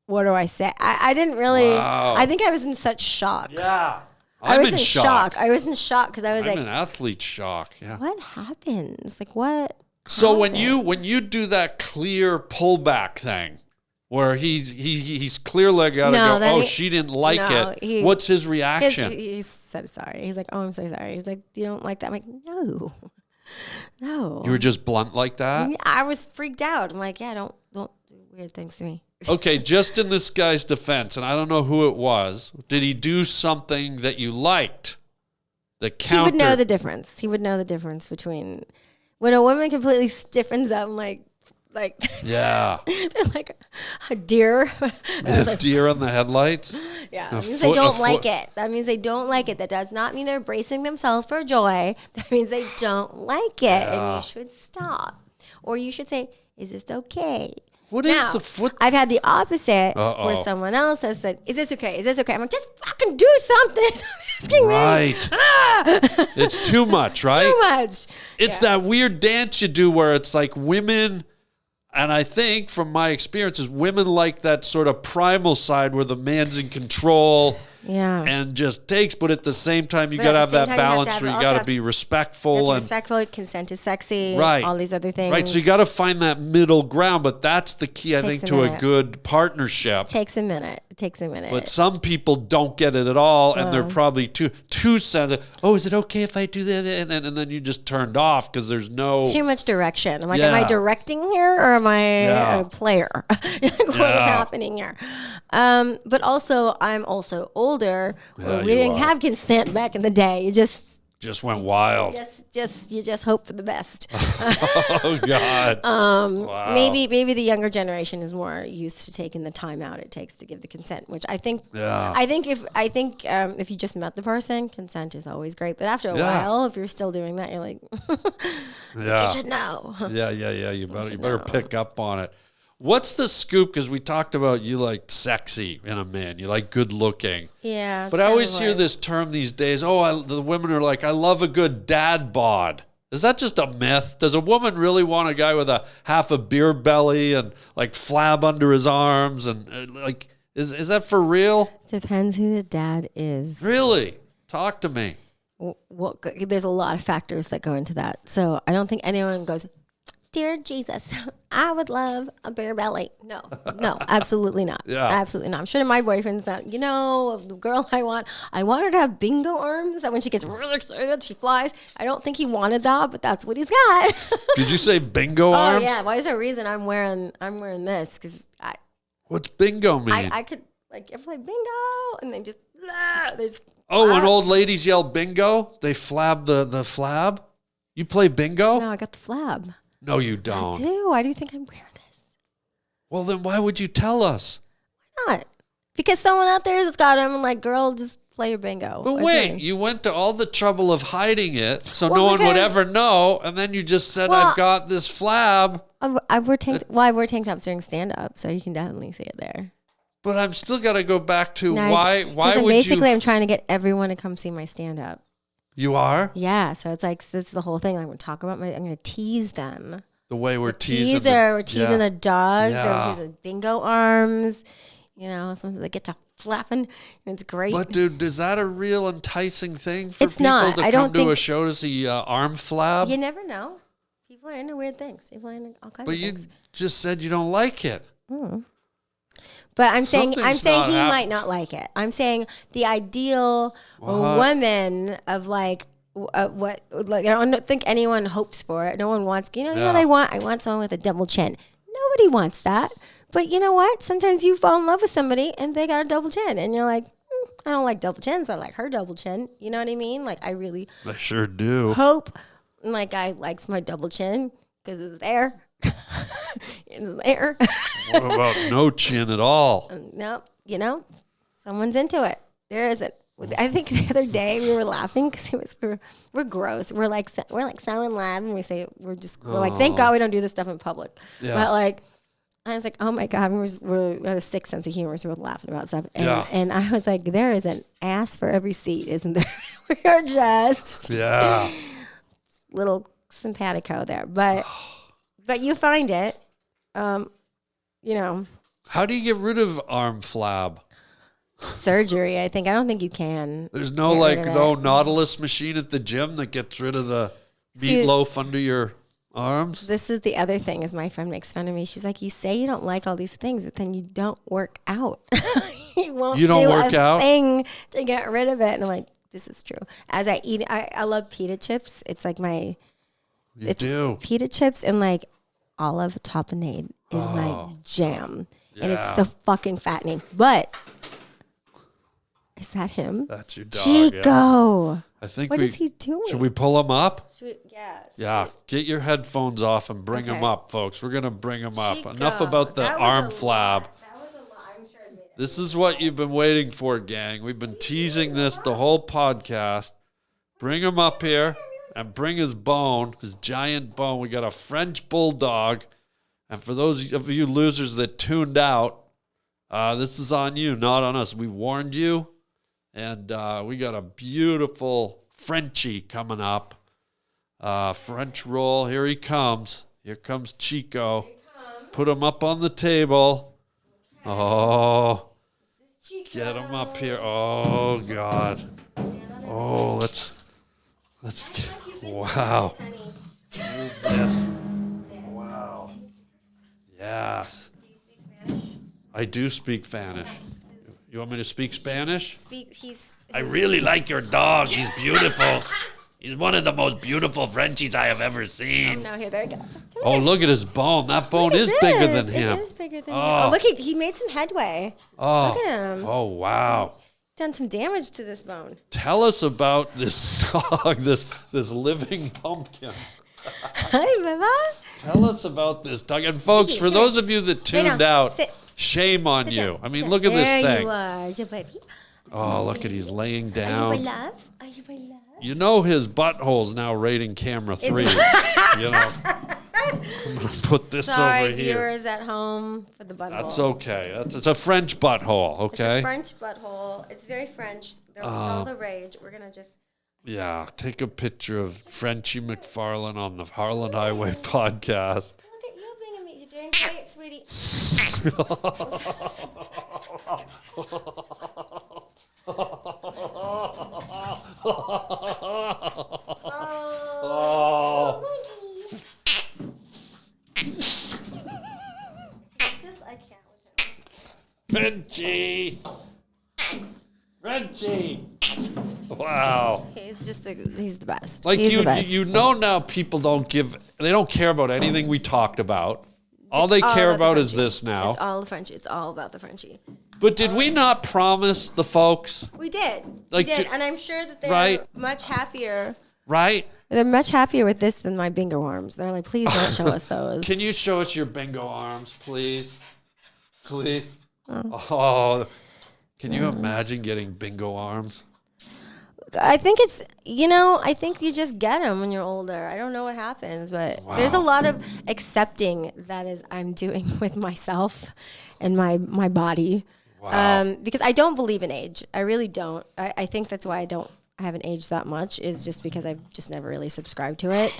what do I say? I didn't really. Wow. I think I was in such shock. Yeah. I was in shock. I was in shock because I was I'm in athlete shock. Yeah. What happens? Like what? So happens? when you do that clear pullback thing, where he's clearly got to go, she didn't like it. What's his reaction? He said sorry. He's like, oh, I'm so sorry. He's like, you don't like that? I'm like, no. You were just blunt like that? I was freaked out. I'm like, yeah, don't do weird things to me. Okay, just in this guy's defense, and I don't know who it was, did he do something that you liked? He would know the difference. He would know the difference between when a woman completely stiffens up and like yeah, like a deer. Like, deer on the headlights. Yeah, that means they don't like it. That means they don't like it. That does not mean they're bracing themselves for joy. That means they don't like it, and you should stop, or you should say, "Is this okay?" What is the foot? I've had the opposite where someone else has said, "Is this okay? Is this okay?" I'm like, "Just fucking do something." Asking right. Me. It's too much, right? Too much. It's that weird dance you do where it's like women. And I think, from my experiences, women like that sort of primal side where the man's in control and just takes. But at the same time, you got to have that balance where you got to be respectful. Respectful. Consent is sexy. Right. All these other things. Right. So you got to find that middle ground. But that's the key, I think, to a good partnership. It takes a minute. But some people don't get it at all, and they're probably too sensitive. Oh, is it okay if I do that? And then you just turned off because there's no too much direction. I'm like, am I directing here or am I a player? What is happening here? But also, I'm also older. We didn't have consent back in the day. You just went wild. You just hope for the best. Oh God. Wow. Maybe the younger generation is more used to taking the time out it takes to give the consent, which I think. Yeah. I think if you just met the person, consent is always great. But after a while, if you're still doing that, you're like, you should know. Yeah. You better pick up on it. What's the scoop? Because we talked about you like sexy in a man. You like good looking. Yeah. But I always hear this term these days. The women are like, I love a good dad bod. Is that just a myth? Does a woman really want a guy with a half a beer belly and like flab under his arms? And like, is that for real? Depends who the dad is. Really? Talk to me. Well, there's a lot of factors that go into that. So I don't think anyone goes, dear Jesus, I would love a beer belly. No, absolutely not. Absolutely not. I'm sure my boyfriend's not, the girl I want her to have bingo arms that when she gets really excited, she flies. I don't think he wanted that, but that's what he's got. Did you say bingo arms? Oh, yeah. Why is there a reason I'm wearing this? Because what's bingo mean? I could, if bingo, and then just, there's. Oh, when old ladies yell bingo, they flab the flab? You play bingo? No, I got the flab. No, you don't. I do. Why do you think I'm wearing this? Well, then why would you tell us? Why not? Because someone out there has got him and like, girl, just play your bingo. But wait, you went to all the trouble of hiding it so no one would ever know, and then you just said, I've got this flab. I wear tank tops during stand-up, so you can definitely see it there. But I'm still got to go back to why would basically, I'm trying to get everyone to come see my stand-up. You are? Yeah, so it's like, this is the whole thing. I'm going to talk about I'm going to tease them. The way we're teasing we're teasing the dog. They're teasing bingo arms. Sometimes they get to flapping, and it's great. But dude, is that a real enticing thing for people to come to a show to see arm flab? You never know. People are into weird things. People are into all kinds of things. But you just said you don't like it. But I'm saying he might not like it. I'm saying the ideal woman of I don't think anyone hopes for it. No one wants. What I want? I want someone with a double chin. Nobody wants that. But you know what? Sometimes you fall in love with somebody and they got a double chin, and you're like, I don't like double chins, but I like her double chin. You know what I mean? Like I sure do. Hope my guy likes my double chin because it's there. It's there. What about no chin at all? No, someone's into it. There isn't. I think the other day we were laughing because we're gross. We're like so in love, and we say we're like, thank God we don't do this stuff in public. Yeah. But like, I was like, oh my God, we have a sick sense of humor, so we're laughing about stuff. And I was like, there is an ass for every seat, isn't there? We are just little simpatico there, but you find it, How do you get rid of arm flab? Surgery, I think. I don't think you can. There's no Nautilus machine at the gym that gets rid of the meatloaf under your arms. This is the other thing, is my friend makes fun of me. She's like, you say you don't like all these things, but then you don't work out. You don't work out thing to get rid of it. And I'm like, this is true. As I eat, I love pita chips. It's like pita chips and like olive tapenade is my jam. Yeah. And it's so fucking fattening. But is that him? That's your dog. Chico. Yeah. I think what is he doing? Should we pull him up? Yeah. Get your headphones off and bring him up, folks. We're going to bring him up. Enough about the arm flab. That was a lot. I'm sure I made it. This is what you've been waiting for, gang. We've been teasing this the whole podcast. Bring him up here and bring his giant bone. We got a French bulldog. And for those of you losers that tuned out, this is on you, not on us. We warned you. And we got a beautiful Frenchie coming up. French roll. Here he comes. Here comes Chico. Put him up on the table. Okay. Oh. This is Chico. Get him up here. Oh, God. Oh, let's wow. Move this. Wow. Yes. Do you speak Spanish? I do speak Spanish. You want me to speak Spanish? I really like your dog. He's beautiful. He's one of the most beautiful Frenchies I have ever seen. No, here, there you go. Oh, look at his bone. That bone is bigger than him. It is bigger than him. Oh, look, he made some headway. Oh. Look at him. Oh, wow. Done some damage to this bone. Tell us about this dog, this living pumpkin. Hi, Baba. Tell us about this dog. And folks, Chicky, for come those here. of you that Lay tuned down. out, Sit. shame on Sit you. down. I mean, Sit look at down. this There thing. you are, your baby. Oh, look at he's laying Are you down. my love? Are you my love? You know his butthole's now rating camera 3. You know, I'm gonna put this Sorry, over here. viewers at home, for the butthole. That's okay. It's a French butthole. Okay. It's a French butthole. It's very French. It's all the rage. We're gonna just. Yeah, take a picture of Frenchie McFarlane on the Harland Highway podcast. Look at you being a meat. You're doing great, sweetie. It's just I can't with him. Frenchie. Wow. He's the best. Like he's the best. you know now people don't care about anything we talked about. All they all care about about the is this now. It's all the Frenchie. It's all about the Frenchie. But did we not promise the folks, We did. Like, we did. And I'm sure that they're right? much happier. right? They're much happier with this than my bingo arms. They're like, please don't show us those. Can you show us your bingo arms, please? Please. Oh, can you imagine getting bingo arms? I think I think you just get them when you're older. I don't know what happens, but there's a lot of accepting that is I'm doing with myself and my body. Wow. Because I don't believe in age. I really don't. I think that's why I haven't aged that much is just because I've just never really subscribed to it.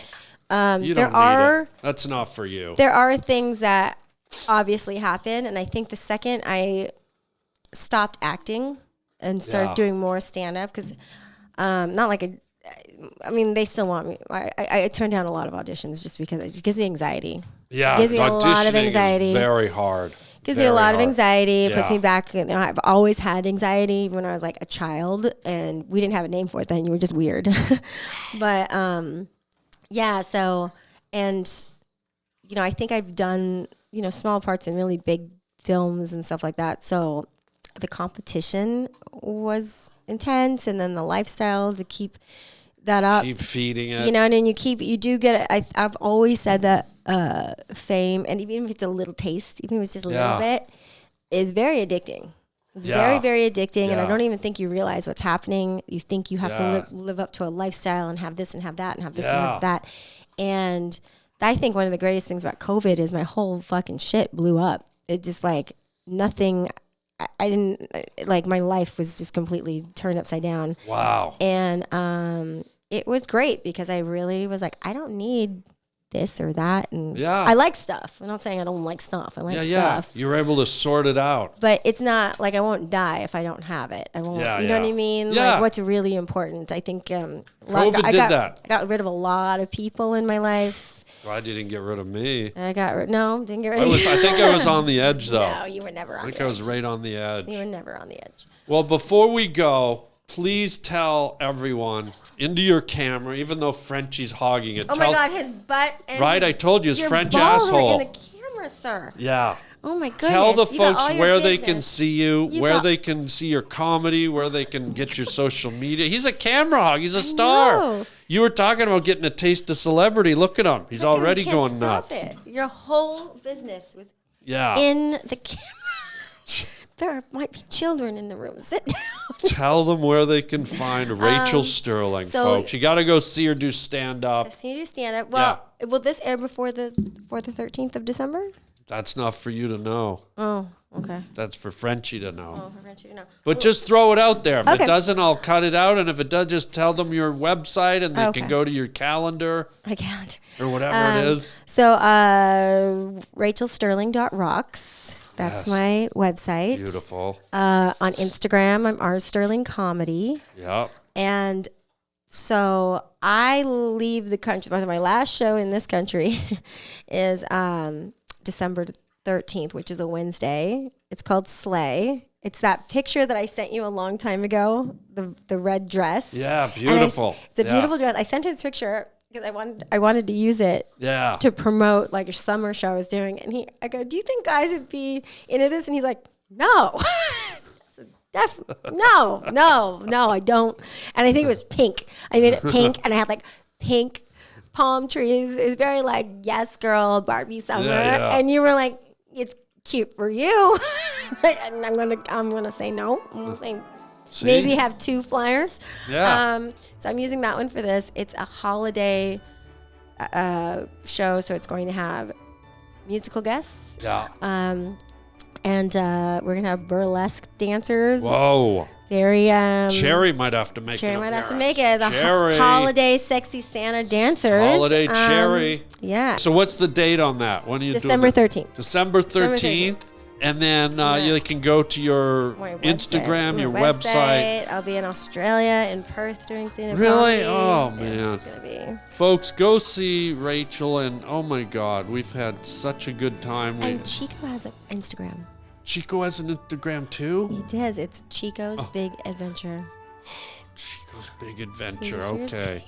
You don't need it. That's not for you. There are things that obviously happen, and I think the second I stopped acting and started doing more stand-up, because not like I mean, they still want me. I turned down a lot of auditions just because it gives me anxiety. Yeah, it gives me a lot of anxiety. Is very hard. Gives me a lot of hard. anxiety. It Yeah. puts me back. I've always had anxiety even when I was like a child, and we didn't have a name for it then. You were just weird. But yeah. So, and I think I've done small parts in really big films and stuff like that. So the competition was intense, and then the lifestyle to keep that up. Keep feeding it. And then you do get it. I've always said that fame, and even if it's a little taste, even if it's just a little bit, is very addicting. It's very, very addicting, and I don't even think you realize what's happening. You think you have to live up to a lifestyle and have this and have that and have this and have that. And I think one of the greatest things about COVID is my whole fucking shit blew up. It just like nothing. I didn't like my life was just completely turned upside down. Wow. And it was great because I really was like, I don't need this or that. And I like stuff. I'm not saying I don't like stuff. I like stuff. You were able to sort it out. But it's not like I won't die if I don't have it. I won't. You know what I mean? Yeah. Like what's really important. I think COVID did that. I got rid of a lot of people in my life. Glad you didn't get rid of me. Didn't get rid of you. I think I was on the edge though. No, you were never on the edge. I think I was right on the edge. You were never on the edge. Well, before we go, please tell everyone into your camera, even though Frenchie's hogging it. Oh my God, his butt. And I told you, his your French balls asshole. are in the camera, sir. Yeah. Oh my goodness. Tell the You got folks all your where they can business. see you, You've where got- they can see your comedy, where they can get your social media. He's a camera hog. He's a star. know. You were talking about getting a taste of celebrity. Look at him. He's Look at him, already he can't going stop nuts. it. Your whole business was Yeah. in the camera. There might be children in the room. Sit down. Tell them where they can find Rachel Sterling, so- folks. You got to go see her do stand up. See you do stand up. Well, will this air before the 13th of December? That's not for you to know. Oh, okay. That's for Frenchie to know. Oh, for Frenchie to know. But just throw it out there. If Okay. it doesn't, I'll cut it out. And if it does, just tell them your website and they can go to your calendar I can't. or whatever it is. So, rachelsterling.rocks That's my website. Beautiful. On Instagram, I'm R Sterling Comedy. Yep. And so I leave the country. My last show in this country is December 13th, which is a Wednesday. It's called Slay. It's that picture that I sent you a long time ago, the red dress. Yeah, beautiful. It's a beautiful dress. I sent you this picture because I wanted to use it to promote like a summer show I was doing. And I go, do you think guys would be into this? And he's like, no. No, I don't. And I think it was pink. I made it pink, and I had like pink palm trees. It was very like, yes, girl, Barbie summer. Yeah. And you were like, it's cute for you. And I'm gonna say no. I'm gonna say maybe have 2 flyers. Yeah. So I'm using that one for this. It's a holiday show, so it's going to have musical guests. Yeah. And we're gonna have burlesque dancers. Whoa! Very Cherry might have to make it. Cherry might have to make it. The Cherry. holiday sexy Santa dancers. Holiday Cherry. Yeah. So what's the date on that? When are you December doing 13th. December 13th. And then you can go to your Instagram, your website. I'll be in Australia, in Perth doing stand-up Really? comedy. Oh, man. It's gonna be. Folks, go see Rachel, and oh my God, we've had such a good time. And Chico has an Instagram. Chico has an Instagram too? He does. It's Chico's Big Adventure. Chico's Big Adventure. Okay.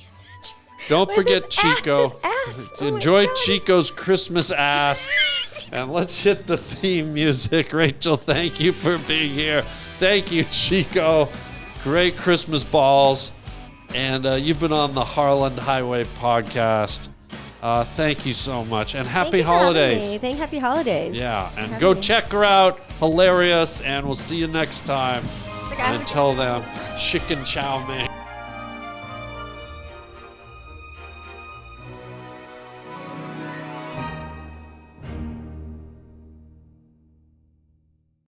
Don't forget Chico. Enjoy Chico's Christmas ass. And let's hit the theme music. Rachel, thank you for being here. Thank you, Chico. Great Christmas balls. And you've been on the Harland Highway podcast. Thank you so much. And happy holidays. Happy holidays. Yeah. And go check her out. Hilarious. And we'll see you next time. And until then, chicken chow mein.